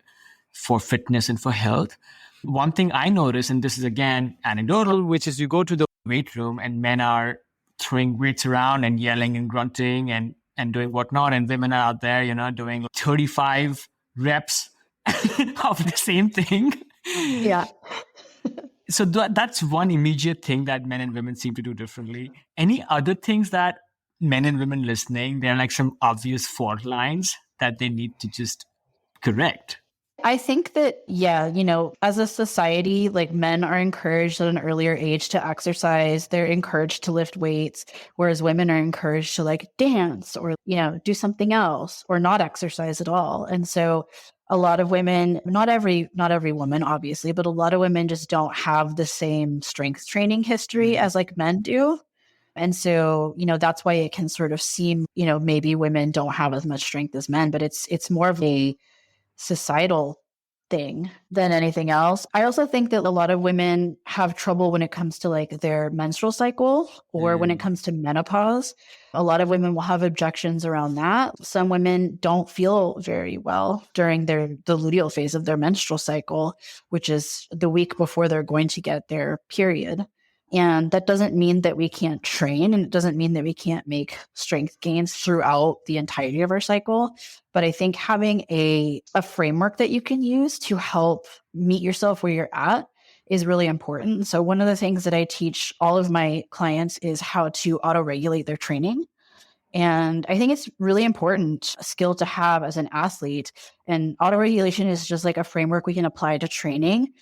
for fitness and for health. One thing I notice, and this is again anecdotal, which is you go to the weight room and men are throwing weights around and yelling and grunting and doing whatnot, and women are out there, doing 35 reps of the same thing. Yeah. So that's one immediate thing that men and women seem to do differently. Any other things that men and women listening, there are like some obvious fault lines that they need to just correct? I think that, yeah, as a society, like men are encouraged at an earlier age to exercise. They're encouraged to lift weights, whereas women are encouraged to like dance or, do something else or not exercise at all. And so a lot of women, not every woman, obviously, but a lot of women just don't have the same strength training history as like men do. And so, that's why it can sort of seem, maybe women don't have as much strength as men, but it's more of a societal thing than anything else. I also think that a lot of women have trouble when it comes to like their menstrual cycle or when it comes to menopause. A lot of women will have objections around that. Some women don't feel very well during the luteal phase of their menstrual cycle, which is the week before they're going to get their period. And that doesn't mean that we can't train, and it doesn't mean that we can't make strength gains throughout the entirety of our cycle. But I think having a framework that you can use to help meet yourself where you're at is really important. So one of the things that I teach all of my clients is how to auto-regulate their training. And I think it's really important skill to have as an athlete. And auto-regulation is just like a framework we can apply to training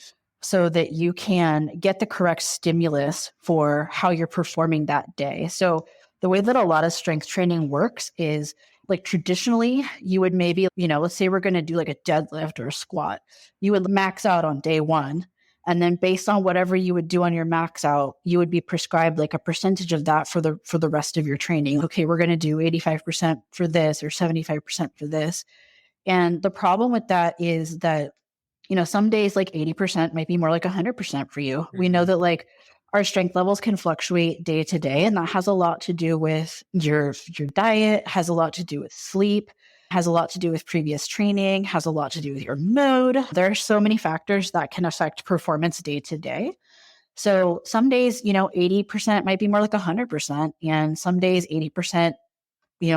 so that you can get the correct stimulus for how you're performing that day. So the way that a lot of strength training works is like traditionally you would maybe, let's say we're going to do like a deadlift or a squat. You would max out on day one. And then based on whatever you would do on your max out, you would be prescribed like a percentage of that for the rest of your training. Okay, we're going to do 85% for this or 75% for this. And the problem with that is that some days like 80% might be more like 100% for you. We know that like our strength levels can fluctuate day to day, and that has a lot to do with your diet, has a lot to do with sleep, has a lot to do with previous training, has a lot to do with your mood. There are so many factors that can affect performance day to day. So some days, 80% might be more like 100%, and some days 80%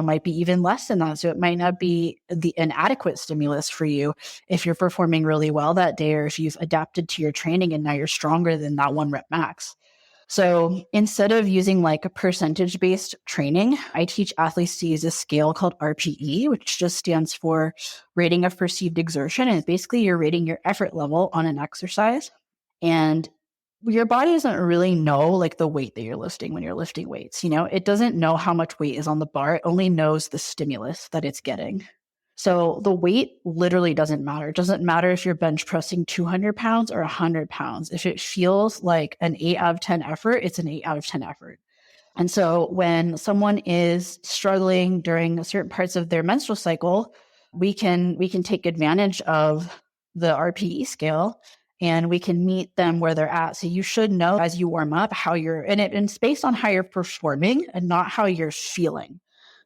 might be even less than that. So it might not be an adequate stimulus for you if you're performing really well that day, or if you've adapted to your training and now you're stronger than that one rep max. So instead of using like a percentage-based training, I teach athletes to use a scale called RPE, which just stands for rating of perceived exertion. And basically you're rating your effort level on an exercise. And your body doesn't really know like the weight that you're lifting when you're lifting weights. It doesn't know how much weight is on the bar. It only knows the stimulus that it's getting. So the weight literally doesn't matter. It doesn't matter if you're bench pressing 200 pounds or 100 pounds. If it feels like an 8 out of 10 effort, it's an 8 out of 10 effort. And so when someone is struggling during certain parts of their menstrual cycle, we can take advantage of the RPE scale and we can meet them where they're at. So you should know as you warm up how and it's based on how you're performing and not how you're feeling.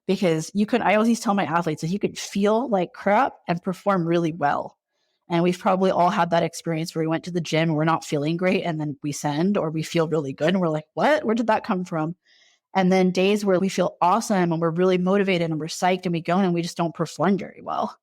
Because I always tell my athletes that you could feel like crap and perform really well. And we've probably all had that experience where we went to the gym and we're not feeling great and then we send, or we feel really good and we're like, what? Where did that come from? And then days where we feel awesome and we're really motivated and we're psyched and we go in and we just don't perform very well.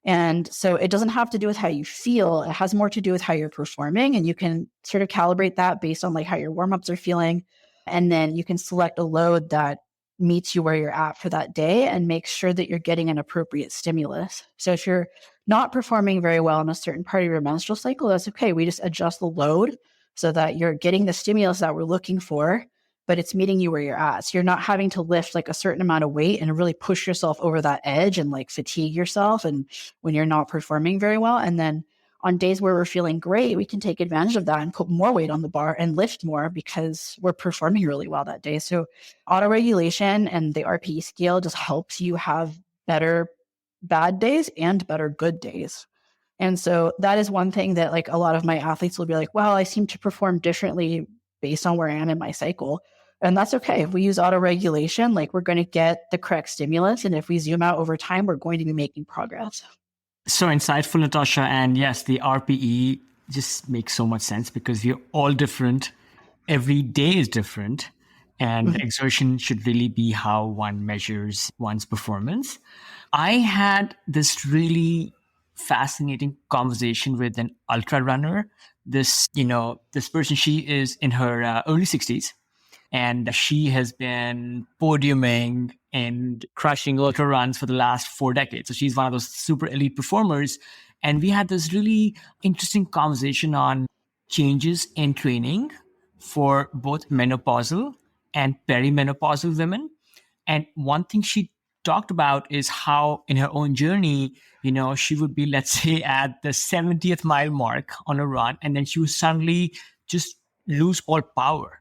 And so it doesn't have to do with how you feel. It has more to do with how you're performing. And you can sort of calibrate that based on like how your warm-ups are feeling. And then you can select a load that meets you where you're at for that day and make sure that you're getting an appropriate stimulus. So if you're not performing very well in a certain part of your menstrual cycle, that's okay. We just adjust the load so that you're getting the stimulus that we're looking for, but it's meeting you where you're at. So you're not having to lift like a certain amount of weight and really push yourself over that edge and like fatigue yourself. And when you're not performing very well, and then on days where we're feeling great, we can take advantage of that and put more weight on the bar and lift more because we're performing really well that day. So autoregulation and the RPE scale just helps you have better bad days and better good days. And so that is one thing that like a lot of my athletes will be like, well, I seem to perform differently based on where I am in my cycle. And that's okay. If we use autoregulation, like we're going to get the correct stimulus. And if we zoom out over time, we're going to be making progress. So insightful, Natasha. And yes, the RPE just makes so much sense because we're all different. Every day is different. And exertion should really be how one measures one's performance. I had this really fascinating conversation with an ultra runner. This person, she is in her early 60s. And she has been podiuming and crushing ultra runs for the last 4 decades. So she's one of those super elite performers. And we had this really interesting conversation on changes in training for both menopausal and perimenopausal women. And one thing she talked about is how in her own journey, she would be, let's say, at the 70th mile mark on a run, and then she would suddenly just lose all power.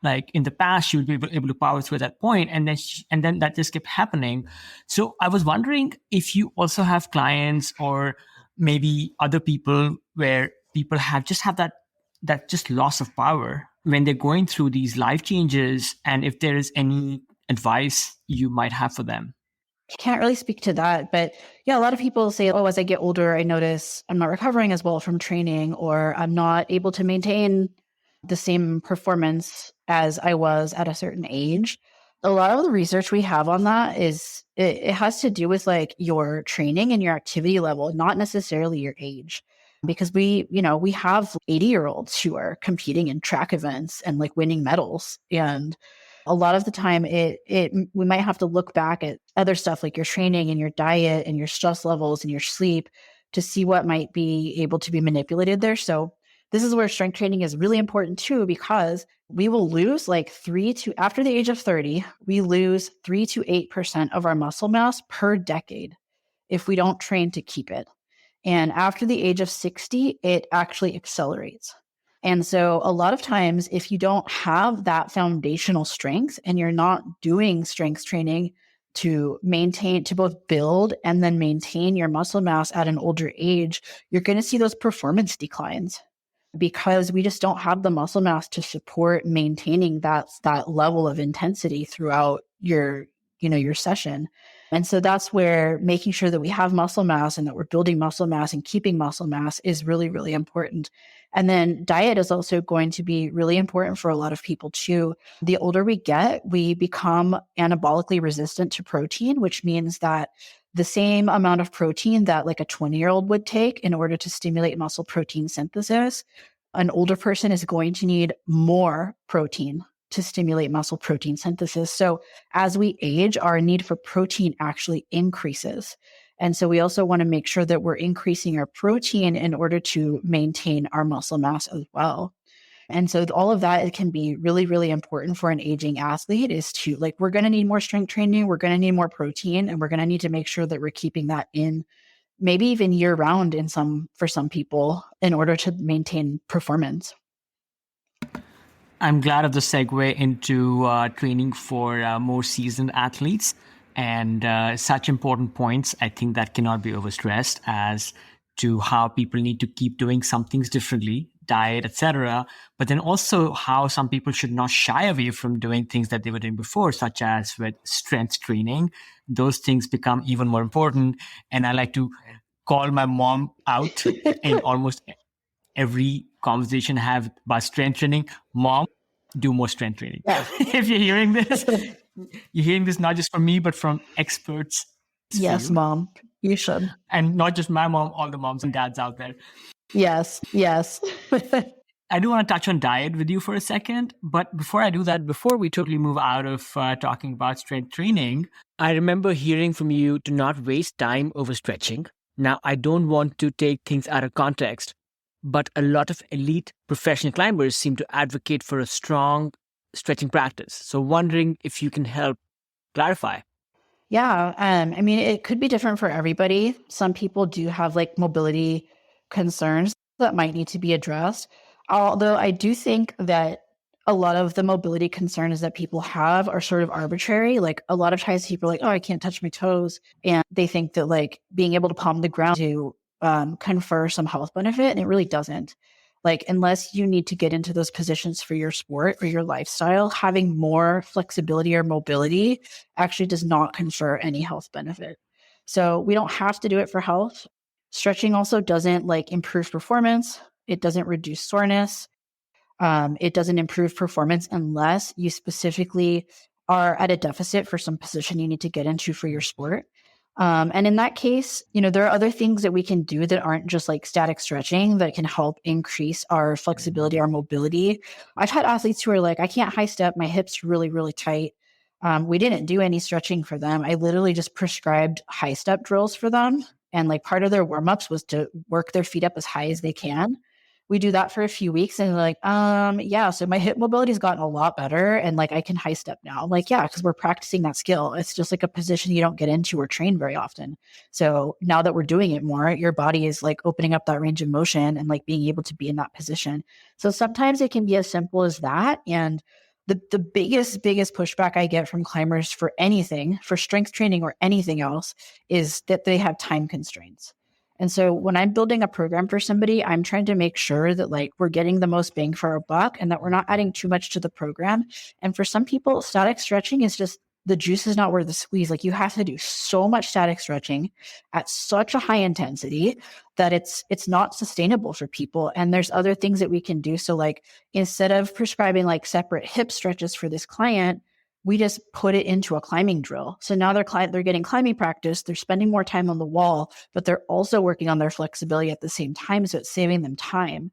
Like in the past, she would be able to power through that point, and then that just kept happening. So I was wondering if you also have clients or maybe other people where people have that just loss of power when they're going through these life changes, and if there is any advice you might have for them. I can't really speak to that, but yeah, a lot of people say, oh, as I get older, I notice I'm not recovering as well from training, or I'm not able to maintain the same performance as I was at a certain age. A lot of the research we have on that is it has to do with like your training and your activity level, not necessarily your age. Because we have 80-year-olds who are competing in track events and like winning medals. And a lot of the time we might have to look back at other stuff like your training and your diet and your stress levels and your sleep to see what might be able to be manipulated there. So this is where strength training is really important too, because we will lose after the age of 30, we lose 3 to 8% of our muscle mass per decade if we don't train to keep it. And after the age of 60, it actually accelerates. And so a lot of times, if you don't have that foundational strength and you're not doing strength training to both build and then maintain your muscle mass at an older age, you're going to see those performance declines because we just don't have the muscle mass to support maintaining that level of intensity throughout your session. And so that's where making sure that we have muscle mass and that we're building muscle mass and keeping muscle mass is really, really important. And then diet is also going to be really important for a lot of people too. The older we get, we become anabolically resistant to protein, which means that the same amount of protein that like a 20-year-old would take in order to stimulate muscle protein synthesis, an older person is going to need more protein to stimulate muscle protein synthesis. So as we age, our need for protein actually increases. And so we also want to make sure that we're increasing our protein in order to maintain our muscle mass as well. And so all of that, it can be really, really important for an aging athlete is to we're going to need more strength training, we're going to need more protein, and we're going to need to make sure that we're keeping that in maybe even year round for some people in order to maintain performance. I'm glad of the segue into training for more seasoned athletes and such important points. I think that cannot be overstressed as to how people need to keep doing some things differently, diet, etc. But then also how some people should not shy away from doing things that they were doing before, such as with strength training. Those things become even more important. And I like to call my mom out in almost every conversation I have about strength training. Mom, do more strength training. Yeah. If you're hearing this not just from me, but from experts Yes, field. mom. You should. And not just my mom, all the moms and dads out there. Yes. Yes. I do want to touch on diet with you for a second, but before I do that, before we totally move out of talking about strength training, I remember hearing from you to not waste time over stretching. Now, I don't want to take things out of context, but a lot of elite professional climbers seem to advocate for a strong stretching practice. So, wondering if you can help clarify. Yeah. I mean, it could be different for everybody. Some people do have like mobility concerns that might need to be addressed. Although I do think that a lot of the mobility concerns that people have are sort of arbitrary. Like a lot of times people are like, oh, I can't touch my toes. And they think that like being able to palm the ground to confer some health benefit. And it really doesn't. Like, unless you need to get into those positions for your sport or your lifestyle, having more flexibility or mobility actually does not confer any health benefit. So we don't have to do it for health. Stretching also doesn't like improve performance. It doesn't reduce soreness. It doesn't improve performance unless you specifically are at a deficit for some position you need to get into for your sport. And in that case, there are other things that we can do that aren't just like static stretching that can help increase our flexibility, our mobility. I've had athletes who are like, I can't high step, my hips really, really tight. We didn't do any stretching for them. I literally just prescribed high step drills for them. And like part of their warm ups was to work their feet up as high as they can. We do that for a few weeks and they're like, yeah, so my hip mobility has gotten a lot better and like I can high step now. I'm like, yeah, because we're practicing that skill. It's just like a position you don't get into or train very often. So now that we're doing it more, your body is like opening up that range of motion and like being able to be in that position. So sometimes it can be as simple as that. And the biggest pushback I get from climbers for anything, for strength training or anything else, is that they have time constraints. And so when I'm building a program for somebody, I'm trying to make sure that like we're getting the most bang for our buck and that we're not adding too much to the program. And for some people, static stretching is just the juice is not worth the squeeze. Like you have to do so much static stretching at such a high intensity that it's not sustainable for people. And there's other things that we can do. So like instead of prescribing like separate hip stretches for this client, we just put it into a climbing drill. So now they're getting climbing practice. They're spending more time on the wall, but they're also working on their flexibility at the same time. So it's saving them time.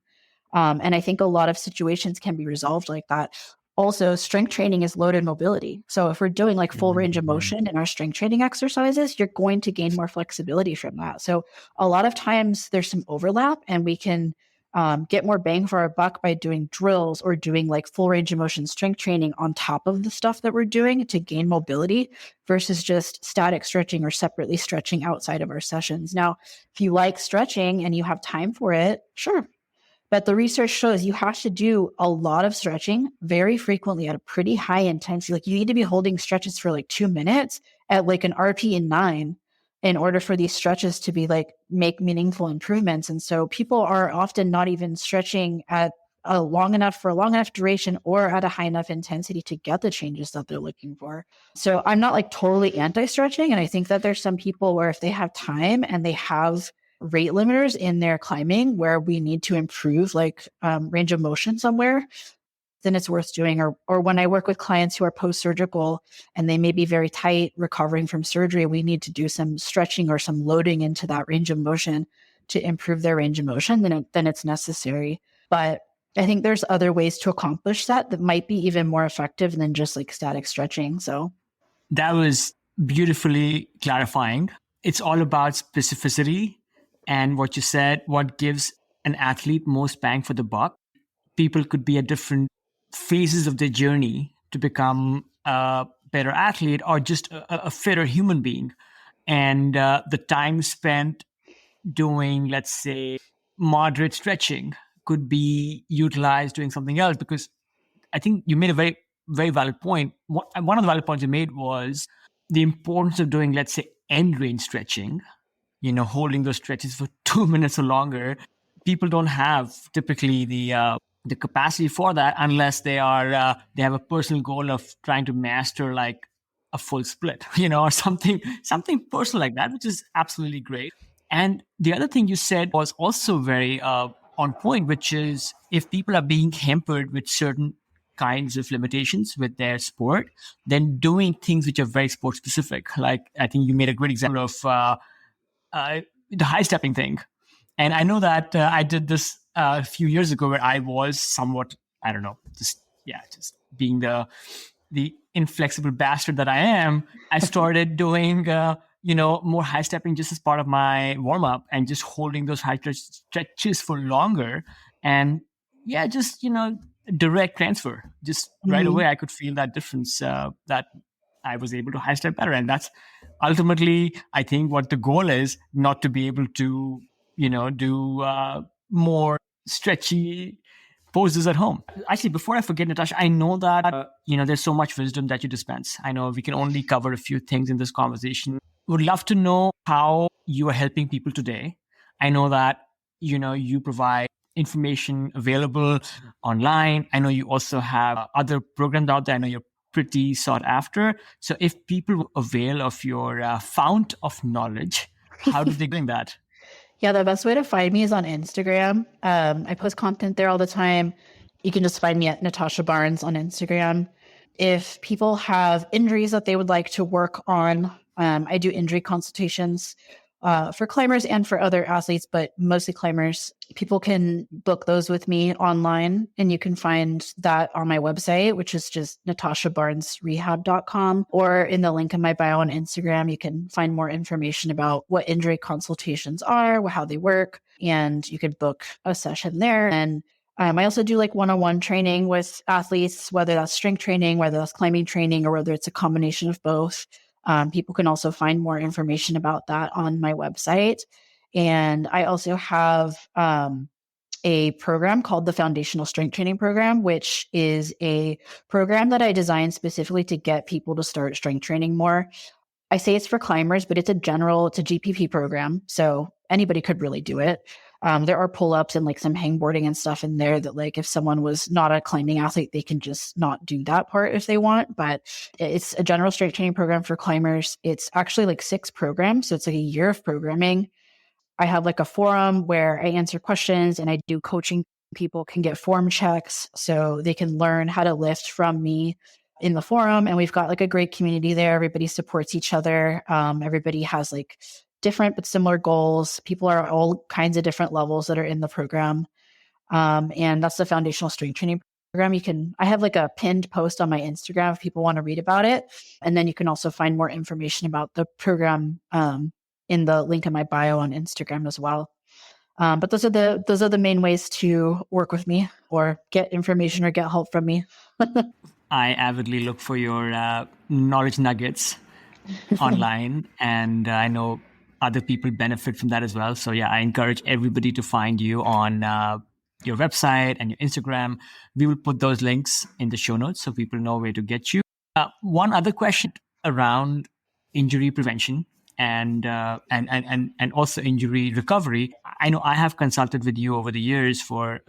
And I think a lot of situations can be resolved like that. Also, strength training is loaded mobility. So if we're doing like full range of motion in our strength training exercises, you're going to gain more flexibility from that. So a lot of times there's some overlap and we can get more bang for our buck by doing drills or doing like full range of motion strength training on top of the stuff that we're doing to gain mobility versus just static stretching or separately stretching outside of our sessions. Now, if you like stretching and you have time for it, sure. But the research shows you have to do a lot of stretching very frequently at a pretty high intensity. Like you need to be holding stretches for like 2 minutes at like an RP in 9 in order for these stretches to be like make meaningful improvements. And so people are often not even stretching at a long enough duration or at a high enough intensity to get the changes that they're looking for. So I'm not like totally anti-stretching. And I think that there's some people where if they have time and they have rate limiters in their climbing where we need to improve like range of motion somewhere, then it's worth doing. Or when I work with clients who are post-surgical and they may be very tight recovering from surgery, we need to do some stretching or some loading into that range of motion to improve their range of motion, then it's necessary. But I think there's other ways to accomplish that might be even more effective than just like static stretching. So that was beautifully clarifying. It's all about specificity and what you said, what gives an athlete most bang for the buck. People could be at different phases of their journey to become a better athlete or just a fitter human being. And the time spent doing, let's say, moderate stretching could be utilized doing something else. Because I think you made a very, very valid point. One of the valid points you made was the importance of doing, let's say, end range stretching, holding those stretches for 2 minutes or longer. People don't have typically the capacity for that unless they have a personal goal of trying to master like a full split, or something personal like that, which is absolutely great. And the other thing you said was also very on point, which is if people are being hampered with certain kinds of limitations with their sport than doing things which are very sport specific. Like I think you made a great example of the high stepping thing. And I know that I did this a few years ago where I was somewhat, I don't know, just being the inflexible bastard that I am. I started doing, more high stepping just as part of my warm up and just holding those high stretches for longer. And just, direct transfer. Just right away, I could feel that difference that I was able to high step better. And that's ultimately, I think, what the goal is, not to be able to, do more stretchy poses at home. Actually, before I forget, Natasha, I know that, there's so much wisdom that you dispense. I know we can only cover a few things in this conversation. Would love to know how you are helping people today. I know that, you provide information available online. I know you also have other programs out there. I know you're pretty sought after. So if people avail of your fount of knowledge, how do they do that? Yeah, the best way to find me is on Instagram. I post content there all the time. You can just find me at Natasha Barnes on Instagram. If people have injuries that they would like to work on, I do injury consultations for climbers and for other athletes, but mostly climbers. People can book those with me online, and you can find that on my website, which is just natashabarnesrehab.com, or in the link in my bio on Instagram, you can find more information about what injury consultations are, how they work, and you can book a session there. And I also do like one-on-one training with athletes, whether that's strength training, whether that's climbing training, or whether it's a combination of both. People can also find more information about that on my website. And I also have a program called the Foundational Strength Training Program, which is a program that I designed specifically to get people to start strength training more. I say it's for climbers, but it's a GPP program. So anybody could really do it. There are pull-ups and like some hangboarding and stuff in there that like if someone was not a climbing athlete, they can just not do that part if they want. But it's a general strength training program for climbers. It's actually like 6 programs. So it's like a year of programming. I have like a forum where I answer questions and I do coaching. People can get form checks so they can learn how to lift from me in the forum. And we've got like a great community there. Everybody supports each other. Everybody has like different but similar goals. People are all kinds of different levels that are in the program. And that's the Foundational Strength Training Program. I have like a pinned post on my Instagram if people want to read about it. And then you can also find more information about the program in the link in my bio on Instagram as well. But those are the main ways to work with me or get information or get help from me. I avidly look for your knowledge nuggets online, and I know other people benefit from that as well. So yeah, I encourage everybody to find you on your website and your Instagram. We will put those links in the show notes so people know where to get you. One other question around injury prevention and also injury recovery. I know I have consulted with you over the years for a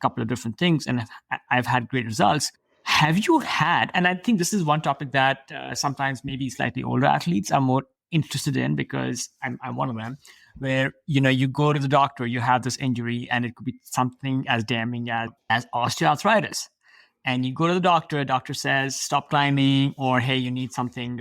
couple of different things, and I've had great results. Have you had, and I think this is one topic that sometimes maybe slightly older athletes are more interested in, because I'm one of them, where, you go to the doctor, you have this injury, and it could be something as damning as osteoarthritis. And you go to the doctor says, stop climbing, or, hey, you need something,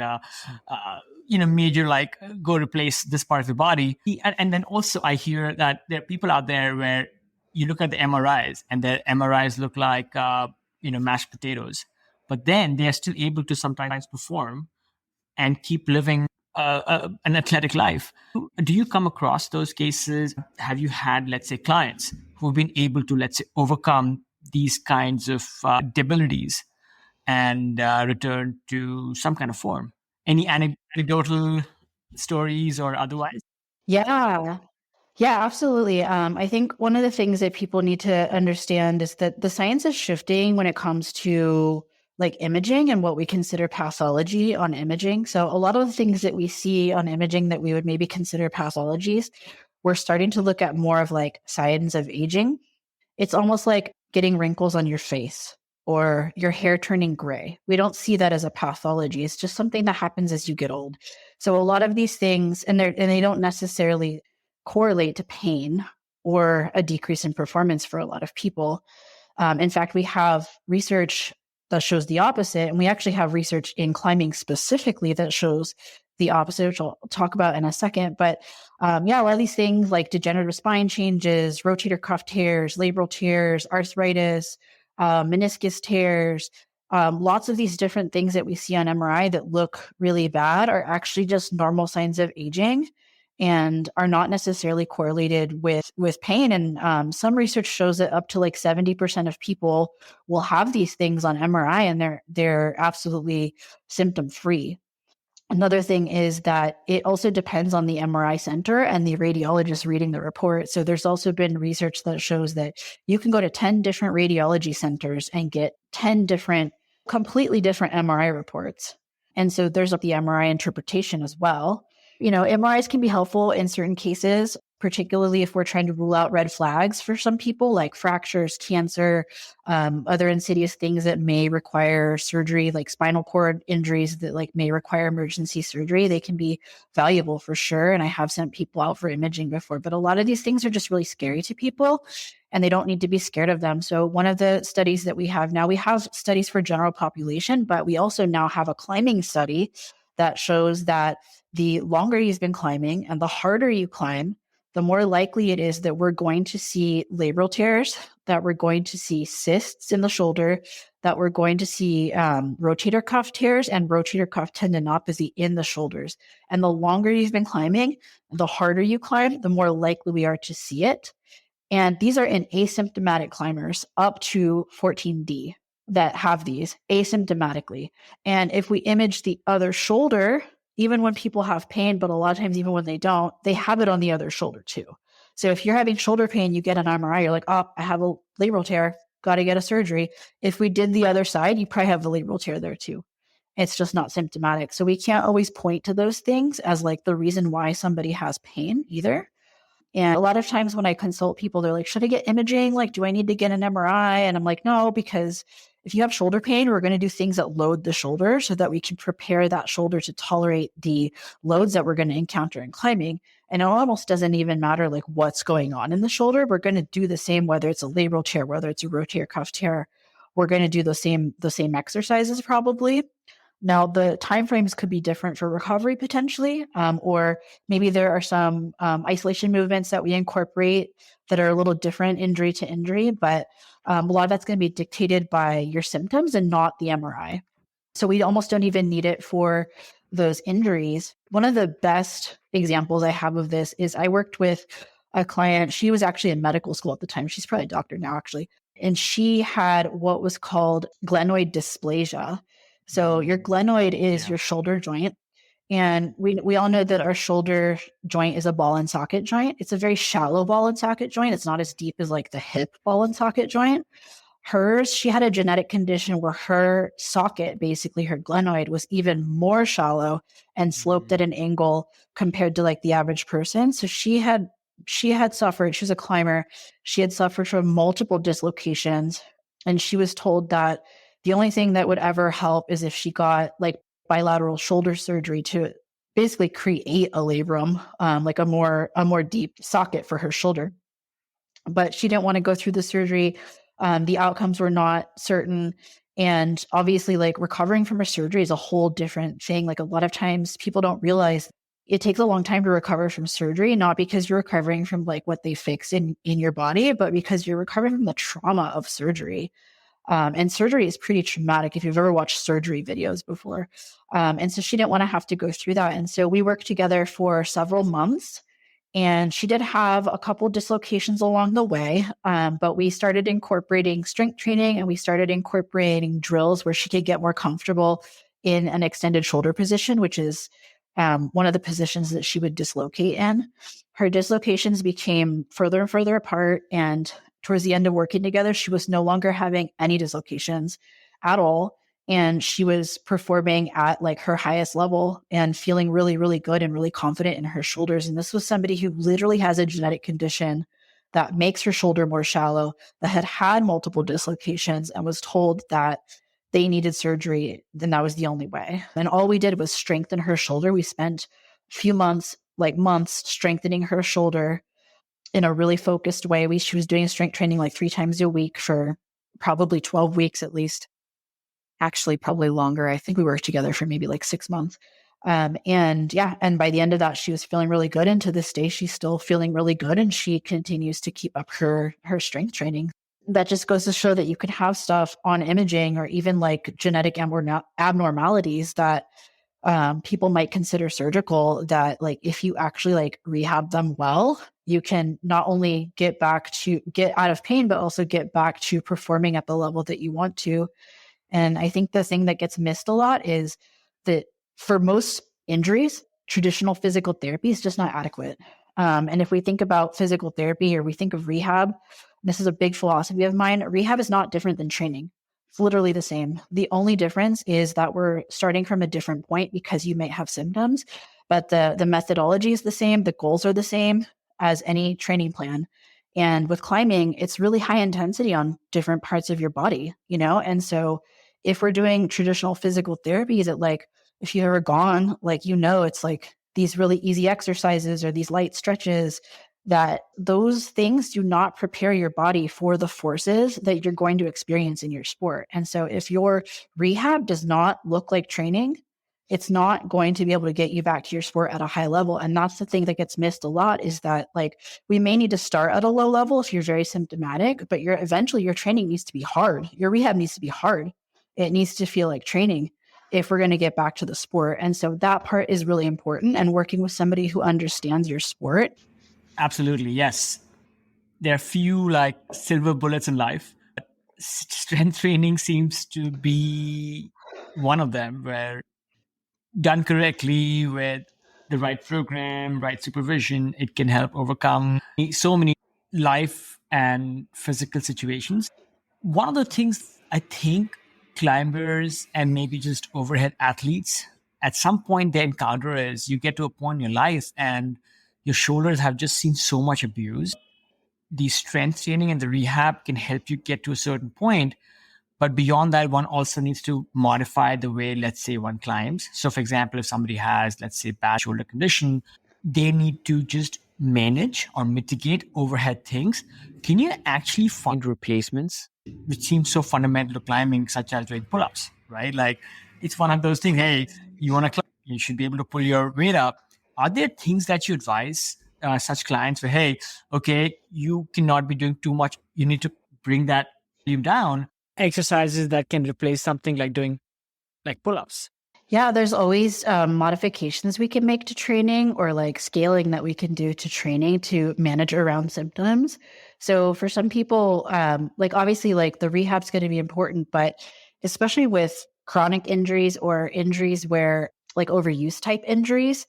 major, like go replace this part of your body. And then also I hear that there are people out there where you look at the MRIs and the MRIs look like, mashed potatoes, but then they are still able to sometimes perform and keep living an athletic life. Do you come across those cases? Have you had, let's say, clients who've been able to, let's say, overcome these kinds of debilities and return to some kind of form? Any anecdotal stories or otherwise? Yeah. Yeah, absolutely. I think one of the things that people need to understand is that the science is shifting when it comes to like imaging and what we consider pathology on imaging. So a lot of the things that we see on imaging that we would maybe consider pathologies, we're starting to look at more of like signs of aging. It's almost like getting wrinkles on your face or your hair turning gray. We don't see that as a pathology. It's just something that happens as you get old. So a lot of these things, and they don't necessarily correlate to pain or a decrease in performance for a lot of people. In fact, we have research that shows the opposite. And we actually have research in climbing specifically that shows the opposite, which I'll talk about in a second. But yeah, a lot of these things like degenerative spine changes, rotator cuff tears, labral tears, arthritis, meniscus tears, lots of these different things that we see on MRI that look really bad are actually just normal signs of aging and are not necessarily correlated with pain. And some research shows that up to like 70% of people will have these things on MRI and they're absolutely symptom free. Another thing is that it also depends on the MRI center and the radiologist reading the report. So there's also been research that shows that you can go to 10 different radiology centers and get 10 different, completely different MRI reports. And so there's the MRI interpretation as well. MRIs can be helpful in certain cases, particularly if we're trying to rule out red flags for some people, like fractures, cancer, other insidious things that may require surgery, like spinal cord injuries that like may require emergency surgery. They can be valuable for sure. And I have sent people out for imaging before, but a lot of these things are just really scary to people and they don't need to be scared of them. So one of the studies that we have now, we have studies for general population, but we also now have a climbing study that shows that the longer you've been climbing and the harder you climb, the more likely it is that we're going to see labral tears, that we're going to see cysts in the shoulder, that we're going to see rotator cuff tears and rotator cuff tendinopathy in the shoulders. And the longer you've been climbing, the harder you climb, the more likely we are to see it. And these are in asymptomatic climbers up to 14D that have these asymptomatically. And if we image the other shoulder, even when people have pain, but a lot of times even when they don't, they have it on the other shoulder too. So if you're having shoulder pain, you get an MRI, you're like, oh, I have a labral tear, got to get a surgery. If we did the other side, you probably have a labral tear there too. It's just not symptomatic. So we can't always point to those things as like the reason why somebody has pain either. And a lot of times when I consult people, they're like, should I get imaging? Like, do I need to get an MRI? And I'm like, no, because if you have shoulder pain, we're going to do things that load the shoulder so that we can prepare that shoulder to tolerate the loads that we're going to encounter in climbing. And it almost doesn't even matter like what's going on in the shoulder. We're going to do the same, whether it's a labral tear, whether it's a rotator cuff tear, we're going to do the same exercises probably. Now, the timeframes could be different for recovery potentially, or maybe there are some isolation movements that we incorporate that are a little different injury to injury, but a lot of that's going to be dictated by your symptoms and not the MRI. So we almost don't even need it for those injuries. One of the best examples I have of this is I worked with a client. She was actually in medical school at the time. She's probably a doctor now, actually. And she had what was called glenoid dysplasia. So your glenoid is your shoulder joint. And we all know that our shoulder joint is a ball and socket joint. It's a very shallow ball and socket joint. It's not as deep as like the hip ball and socket joint. Hers, she had a genetic condition where her socket, basically her glenoid, was even more shallow and sloped at an angle compared to like the average person. So she had suffered, she was a climber. She had suffered from multiple dislocations. And she was told that the only thing that would ever help is if she got like bilateral shoulder surgery to basically create a labrum, like a more deep socket for her shoulder. But she didn't want to go through the surgery. The outcomes were not certain. And obviously, like recovering from a surgery is a whole different thing. Like a lot of times people don't realize it takes a long time to recover from surgery, not because you're recovering from like what they fixed in your body, but because you're recovering from the trauma of surgery. And surgery is pretty traumatic if you've ever watched surgery videos before. And so she didn't want to have to go through that. And so we worked together for several months. And she did have a couple dislocations along the way, but we started incorporating strength training and we started incorporating drills where she could get more comfortable in an extended shoulder position, which is one of the positions that she would dislocate in. Her dislocations became further and further apart, and towards the end of working together, she was no longer having any dislocations at all. And she was performing at like her highest level and feeling really, really good and really confident in her shoulders. And this was somebody who literally has a genetic condition that makes her shoulder more shallow, that had multiple dislocations and was told that they needed surgery. Then that was the only way. And all we did was strengthen her shoulder. We spent a few months strengthening her shoulder in a really focused way. She was doing strength training like 3 times a week for probably 12 weeks at least. actually probably longer. I think we worked together for maybe like 6 months. And by the end of that, she was feeling really good. And to this day, she's still feeling really good. And she continues to keep up her strength training. That just goes to show that you can have stuff on imaging or even like genetic abnormalities that people might consider surgical, that like if you actually like rehab them well, you can not only get out of pain, but also get back to performing at the level that you want to. And I think the thing that gets missed a lot is that for most injuries, traditional physical therapy is just not adequate. And if we think about physical therapy or we think of rehab, this is a big philosophy of mine. Rehab is not different than training. It's literally the same. The only difference is that we're starting from a different point because you may have symptoms, but the methodology is the same. The goals are the same as any training plan. And with climbing, it's really high intensity on different parts of your body, you know? And so if we're doing traditional physical therapy, is it like, if you've ever gone, like, you know, it's like these really easy exercises or these light stretches, that those things do not prepare your body for the forces that you're going to experience in your sport. And so if your rehab does not look like training, it's not going to be able to get you back to your sport at a high level. And that's the thing that gets missed a lot, is that like we may need to start at a low level if you're very symptomatic, but eventually your training needs to be hard. Your rehab needs to be hard. It needs to feel like training if we're going to get back to the sport. And so that part is really important. And working with somebody who understands your sport. Absolutely, yes. There are few like silver bullets in life. Strength training seems to be one of them, where done correctly with the right program, right supervision, it can help overcome so many life and physical situations. One of the things I think climbers and maybe just overhead athletes at some point they encounter is you get to a point in your life and your shoulders have just seen so much abuse. The strength training and the rehab can help you get to a certain point. But beyond that, one also needs to modify the way, let's say, one climbs. So, for example, if somebody has, let's say, bad shoulder condition, they need to just manage or mitigate overhead things. Can you actually find replacements, which seems so fundamental to climbing, such as doing pull-ups, right? Like, it's one of those things, hey, you want to climb, you should be able to pull your weight up. Are there things that you advise such clients where, hey, okay, you cannot be doing too much. You need to bring that volume down. Exercises that can replace something like doing like pull-ups. Yeah, there's always modifications we can make to training, or like scaling that we can do to training to manage around symptoms. So for some people, like obviously like the rehab's going to be important, but especially with chronic injuries or injuries where like overuse type injuries,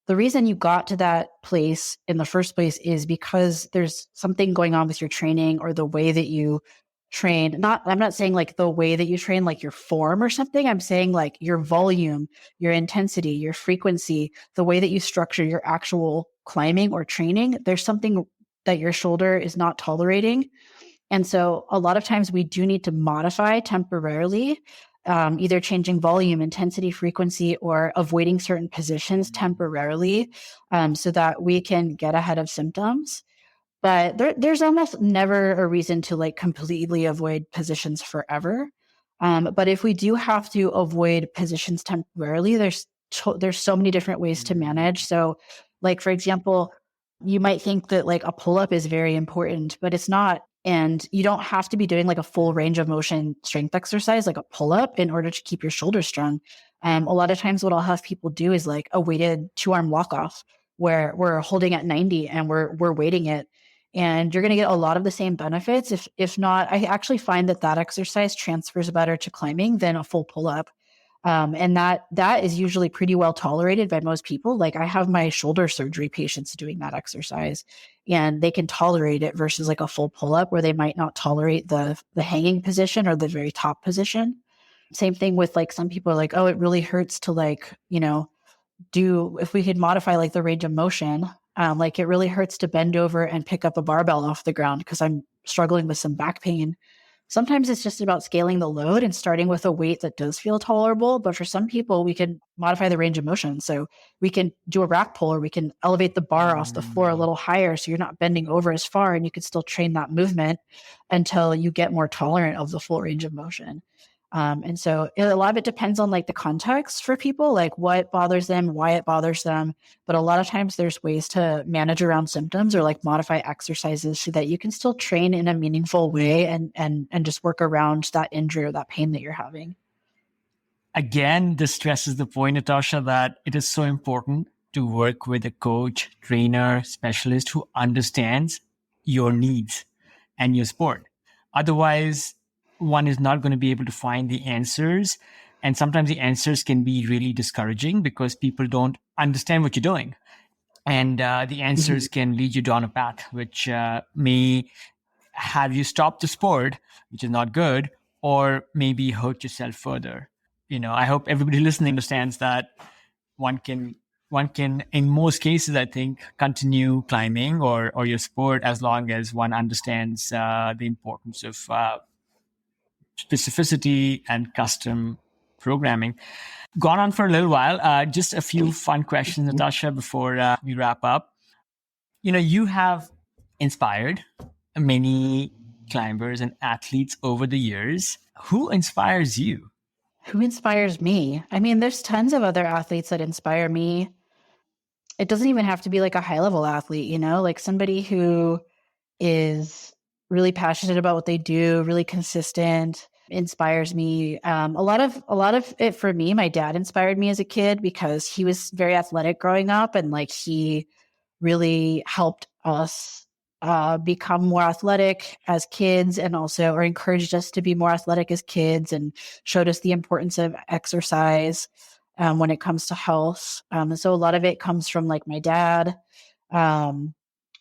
the reason you got to that place in the first place is because there's something going on with your training or the way that you train. I'm not saying like the way that you train, like your form or something. I'm saying like your volume, your intensity, your frequency, the way that you structure your actual climbing or training. There's something that your shoulder is not tolerating. And so a lot of times we do need to modify temporarily, either changing volume, intensity, frequency, or avoiding certain positions temporarily, so that we can get ahead of symptoms. But there's almost never a reason to like completely avoid positions forever. But if we do have to avoid positions temporarily, there's so many different ways to manage. So like, for example, you might think that like a pull-up is very important, but it's not. And you don't have to be doing like a full range of motion strength exercise, like a pull-up, in order to keep your shoulders strong. A lot of times what I'll have people do is like a weighted 2-arm walk-off, where we're holding at 90 and we're weighting it. And you're going to get a lot of the same benefits. If not, I actually find that exercise transfers better to climbing than a full pull-up. And that is usually pretty well tolerated by most people. Like I have my shoulder surgery patients doing that exercise, and they can tolerate it versus like a full pull-up where they might not tolerate the hanging position or the very top position. Same thing with like some people are like, oh, it really hurts to like, you know, if we could modify like the range of motion, like it really hurts to bend over and pick up a barbell off the ground because I'm struggling with some back pain. Sometimes it's just about scaling the load and starting with a weight that does feel tolerable. But for some people, we can modify the range of motion. So we can do a rack pull, or we can elevate the bar off the floor a little higher so you're not bending over as far, and you can still train that movement until you get more tolerant of the full range of motion. And so a lot of it depends on like the context for people, like what bothers them, why it bothers them. But a lot of times there's ways to manage around symptoms or like modify exercises so that you can still train in a meaningful way and just work around that injury or that pain that you're having. Again, this stresses the point, Natasha, that it is so important to work with a coach, trainer, specialist who understands your needs and your sport. Otherwise, one is not going to be able to find the answers. And sometimes the answers can be really discouraging because people don't understand what you're doing. And the answers can lead you down a path which may have you stop the sport, which is not good, or maybe hurt yourself further. I hope everybody listening understands that one can in most cases, I think, continue climbing or your sport as long as one understands the importance of specificity and custom programming. Gone on for a little while. Just a few fun questions, Natasha, before we wrap up. You have inspired many climbers and athletes over the years. Who inspires you? Who inspires me? I mean, there's tons of other athletes that inspire me. It doesn't even have to be like a high level athlete, like somebody who is really passionate about what they do, really consistent, inspires me. A lot of it for me, my dad inspired me as a kid because he was very athletic growing up, and like he really helped us become more athletic as kids, and also or encouraged us to be more athletic as kids, and showed us the importance of exercise when it comes to health. And so a lot of it comes from like my dad.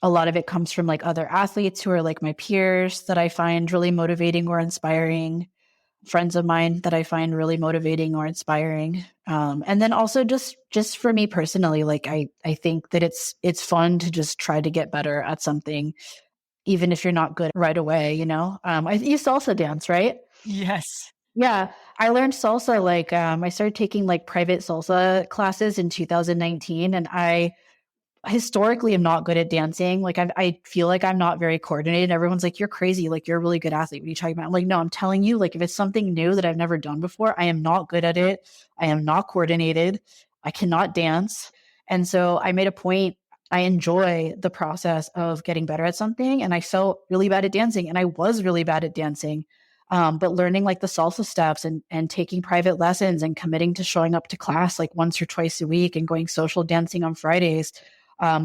A lot of it comes from like other athletes who are like my peers that I find really motivating or inspiring, friends of mine that I find really motivating or inspiring. And then also just for me personally, like I think that it's fun to just try to get better at something, even if you're not good right away, you salsa dance, right? Yes. Yeah. I learned salsa, like I started taking like private salsa classes in 2019, and I historically am not good at dancing. Like I feel like I'm not very coordinated. Everyone's like, you're crazy. Like you're a really good athlete. What are you talking about? I'm like, no, I'm telling you, like if it's something new that I've never done before, I am not good at it. I am not coordinated. I cannot dance. And so I made a point. I enjoy the process of getting better at something. And I felt really bad at dancing, and I was really bad at dancing. But learning like the salsa steps and taking private lessons and committing to showing up to class like once or twice a week and going social dancing on Fridays.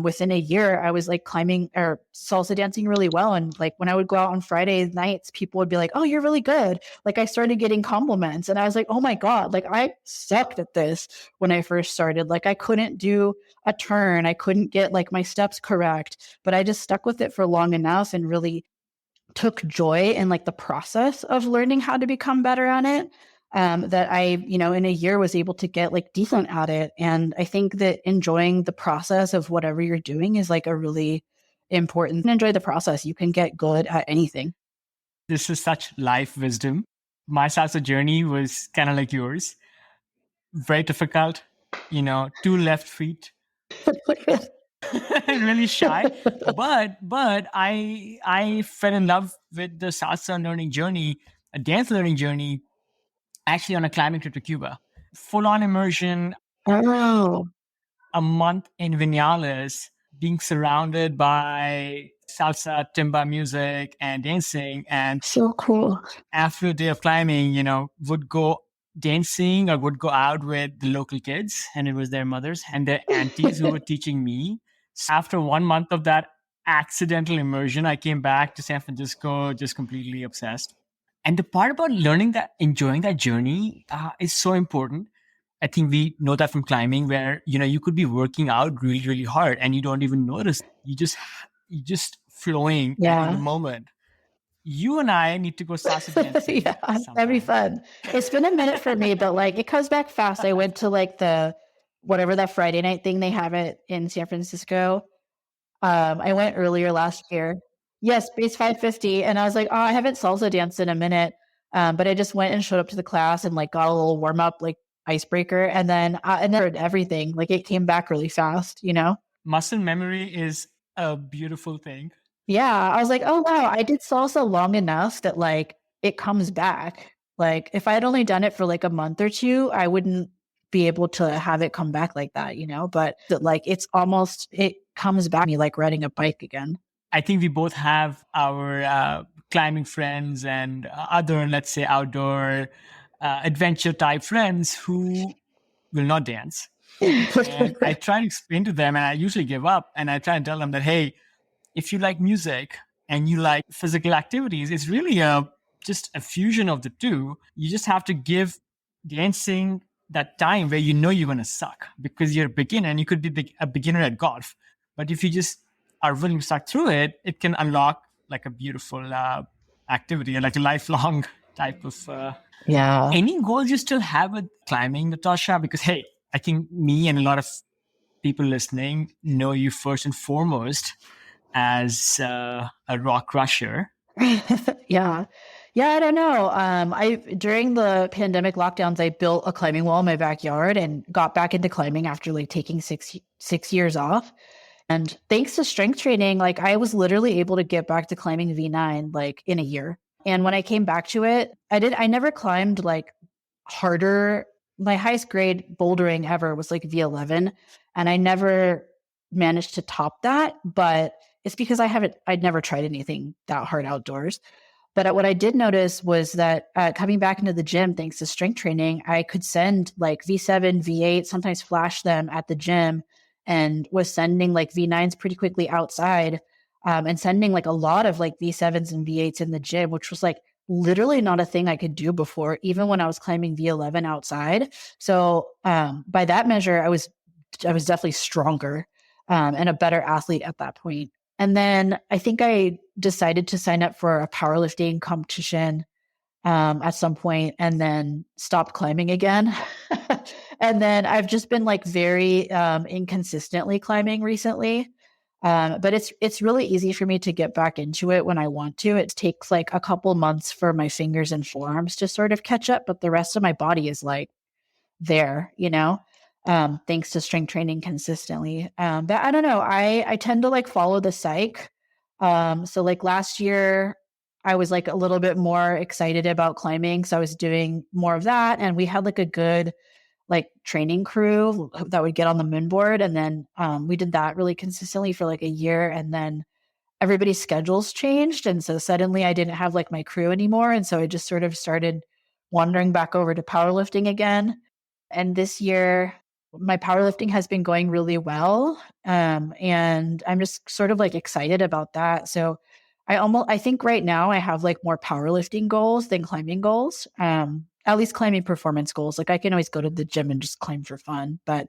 Within a year, I was like climbing or salsa dancing really well. And like when I would go out on Friday nights, people would be like, oh, you're really good. Like I started getting compliments, and I was like, oh my God, like I sucked at this when I first started. Like I couldn't do a turn. I couldn't get like my steps correct, but I just stuck with it for long enough and really took joy in like the process of learning how to become better at it. That I, in a year was able to get like decent at it. And I think that enjoying the process of whatever you're doing is like a really important, enjoy the process. You can get good at anything. This is such life wisdom. My salsa journey was kind of like yours. Very difficult, two left feet. Really shy, but I fell in love with the salsa learning journey, a dance learning journey, actually on a climbing trip to Cuba. Full on immersion, Oh, a month in Vinales, being surrounded by salsa, timba music, and dancing. And so cool. after a day of climbing, would go dancing or would go out with the local kids, and it was their mothers and their aunties who were teaching me. After 1 month of that accidental immersion, I came back to San Francisco just completely obsessed. And the part about learning that, enjoying that journey is so important. I think we know that from climbing, where you could be working out really, really hard and you don't even notice. You just flowing in the moment. You and I need to go salsa dancing. Yeah, that'd be fun. It's been a minute for me, but like it comes back fast. I went to like the whatever that Friday night thing they have it in San Francisco. I went earlier last year. Yes, base 550, and I was like, oh, I haven't salsa danced in a minute. But I just went and showed up to the class and like got a little warm up, like icebreaker, and then everything. Like it came back really fast. Muscle memory is a beautiful thing. Yeah, I was like, oh wow, I did salsa long enough that like it comes back. Like if I had only done it for like a month or two, I wouldn't be able to have it come back like that, but like it comes back to me like riding a bike again. I think we both have our climbing friends and other, let's say, outdoor adventure type friends who will not dance. And I try to explain to them, and I usually give up, and I try and tell them that, hey, if you like music and you like physical activities, it's really just a fusion of the two. You just have to give dancing that time where you know you're going to suck because you're a beginner, and you could be a beginner at golf. But if you just are willing to suck through it, it can unlock like a beautiful activity, like a lifelong type of. Yeah. Any goals you still have with climbing, Natasha? Because, hey, I think me and a lot of people listening know you first and foremost as a rock crusher. Yeah. Yeah, I don't know. I during the pandemic lockdowns, I built a climbing wall in my backyard and got back into climbing after like taking six years off. And thanks to strength training, like I was literally able to get back to climbing V9 like in a year. And when I came back to it, I never climbed like harder. My highest grade bouldering ever was like V11. And I never managed to top that. But it's because I'd never tried anything that hard outdoors. But what I did notice was that coming back into the gym, thanks to strength training, I could send like V7, V8, sometimes flash them at the gym, and was sending like V9s pretty quickly outside, and sending like a lot of like V7s and V8s in the gym, which was like literally not a thing I could do before, even when I was climbing V11 outside. So by that measure, I was definitely stronger and a better athlete at that point. And then I think I decided to sign up for a powerlifting competition at some point, and then stopped climbing again. And then I've just been like very inconsistently climbing recently. But it's really easy for me to get back into it when I want to. It takes like a couple months for my fingers and forearms to sort of catch up, but the rest of my body is like there, thanks to strength training consistently. But I don't know. I tend to like follow the psych. So like last year, I was like a little bit more excited about climbing. So I was doing more of that. And we had like a good like training crew that would get on the moon board. And then we did that really consistently for like a year. And then everybody's schedules changed. And so suddenly I didn't have like my crew anymore. And so I just sort of started wandering back over to powerlifting again. And this year, my powerlifting has been going really well. And I'm just sort of like excited about that. So I think right now I have like more powerlifting goals than climbing goals. At least climbing performance goals. Like I can always go to the gym and just climb for fun. But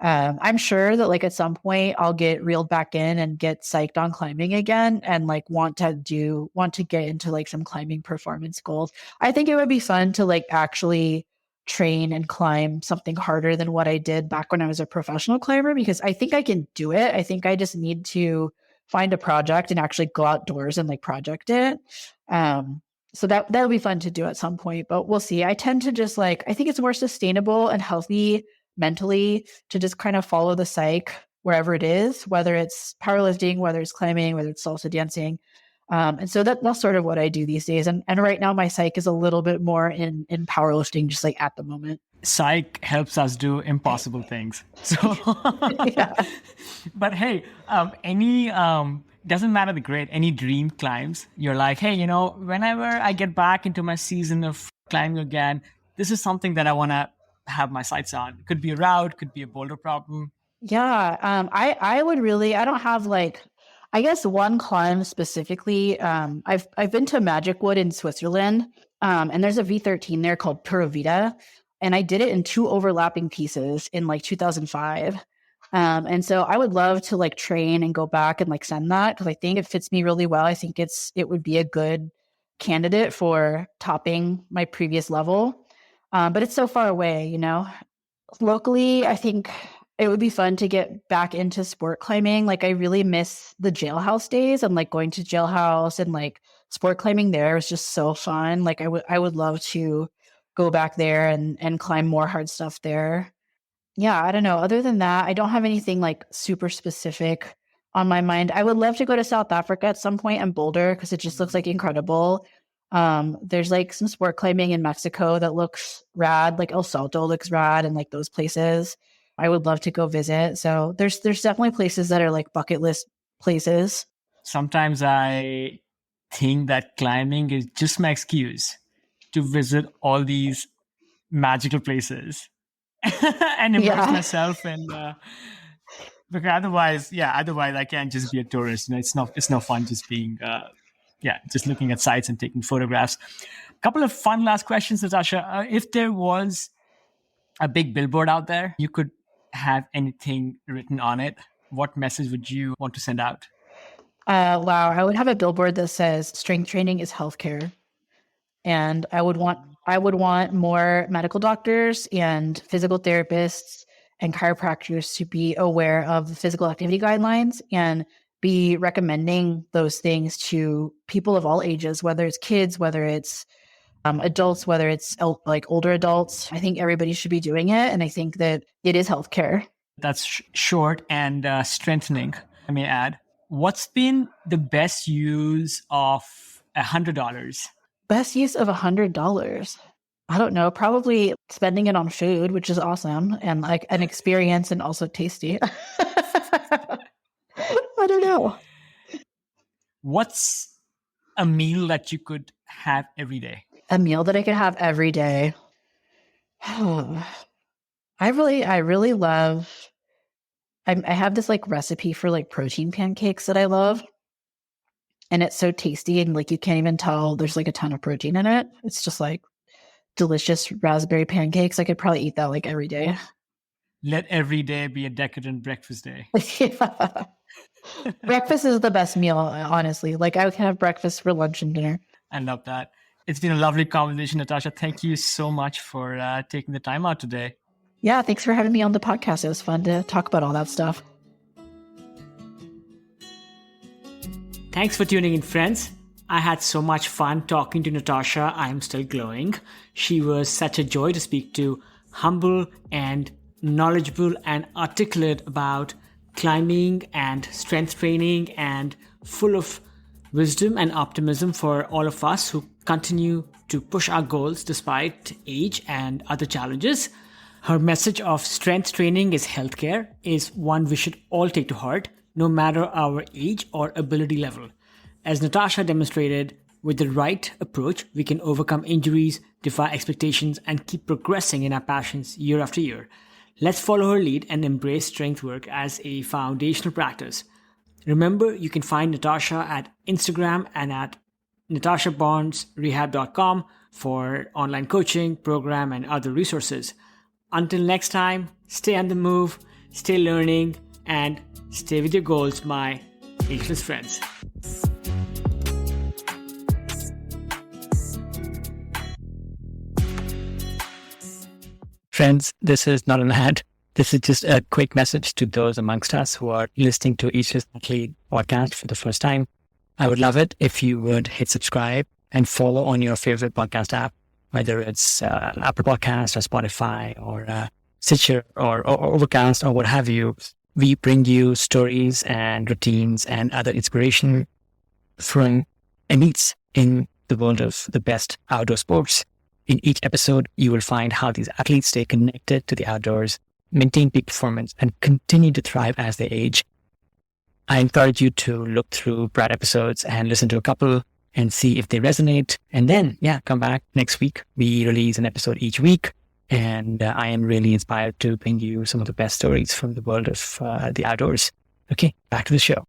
I'm sure that like at some point I'll get reeled back in and get psyched on climbing again and like want to get into like some climbing performance goals. I think it would be fun to like actually train and climb something harder than what I did back when I was a professional climber, because I think I can do it. I think I just need to find a project and actually go outdoors and like project it. So that'll be fun to do at some point, but we'll see. I tend to just like, I think it's more sustainable and healthy mentally to just kind of follow the psych wherever it is, whether it's powerlifting, whether it's climbing, whether it's salsa dancing. And so that's sort of what I do these days. And right now my psych is a little bit more in powerlifting, just like at the moment. Psych helps us do impossible things. So, Yeah. but hey, any doesn't matter the grade, any dream climbs, you're like, hey, whenever I get back into my season of climbing again, this is something that I want to have my sights on. Could be a route, could be a boulder problem. Yeah. I would really, I don't have like, I guess one climb specifically. I've been to Magic Wood in Switzerland, and there's a V13 there called Pura Vida, and I did it in 2 overlapping pieces in like 2005. And so I would love to like train and go back and like send that, because I think it fits me really well. I think it would be a good candidate for topping my previous level. But it's so far away, Locally, I think it would be fun to get back into sport climbing. Like I really miss the jailhouse days, and like going to jailhouse and like sport climbing there was just so fun. Like I would love to go back there and climb more hard stuff there. Yeah, I don't know. Other than that, I don't have anything like super specific on my mind. I would love to go to South Africa at some point and boulder, because it just looks like incredible. There's like some sport climbing in Mexico that looks rad, like El Salto looks rad and like those places. I would love to go visit. So there's definitely places that are like bucket list places. Sometimes I think that climbing is just my excuse to visit all these magical places and immerse Yeah. myself in because otherwise I can't just be a tourist. It's no fun just being just looking at sites and taking photographs. A couple of fun last questions, Natasha. If there was a big billboard out there, you could have anything written on it, what message would you want to send out? Wow. I would have a billboard that says strength training is healthcare. And I would want more medical doctors and physical therapists and chiropractors to be aware of the physical activity guidelines and be recommending those things to people of all ages, whether it's kids, whether it's adults, whether it's like older adults. I think everybody should be doing it. And I think that it is healthcare. That's short and strengthening. I may add, what's been the best use of $100? Best use of $100. I don't know, probably spending it on food, which is awesome and like an experience and also tasty. I don't know. What's a meal that you could have every day? A meal that I could have every day. I really love, I have this like recipe for like protein pancakes that I love. And it's so tasty and like you can't even tell there's like a ton of protein in it. It's just like delicious raspberry pancakes. I could probably eat that like every day. Let every day be a decadent breakfast day. Yeah. Breakfast is the best meal, honestly. Like I can have breakfast for lunch and dinner. I love that. It's been a lovely conversation, Natasha. Thank you so much for taking the time out today. Yeah, thanks for having me on the podcast. It was fun to talk about all that stuff. Thanks for tuning in, friends. I had so much fun talking to Natasha. I'm still glowing. She was such a joy to speak to, humble and knowledgeable and articulate about climbing and strength training and full of wisdom and optimism for all of us who continue to push our goals despite age and other challenges. Her message of strength training is healthcare is one we should all take to heart, no matter our age or ability level. As Natasha demonstrated, with the right approach, we can overcome injuries, defy expectations, and keep progressing in our passions year after year. Let's follow her lead and embrace strength work as a foundational practice. Remember, you can find Natasha at Instagram and at natashabarnesrehab.com for online coaching, program, and other resources. Until next time, stay on the move, stay learning, and stay with your goals, my ageless friends. Friends, this is not an ad. This is just a quick message to those amongst us who are listening to Ageless Athlete podcast for the first time. I would love it if you would hit subscribe and follow on your favorite podcast app, whether it's Apple Podcast or Spotify or Stitcher or Overcast or what have you. We bring you stories and routines and other inspiration from elites in the world of the best outdoor sports. In each episode, you will find how these athletes stay connected to the outdoors, maintain peak performance, and continue to thrive as they age. I encourage you to look through prior episodes and listen to a couple and see if they resonate. And then, come back next week. We release an episode each week. And I am really inspired to bring you some of the best stories from the world of the outdoors. Okay, back to the show.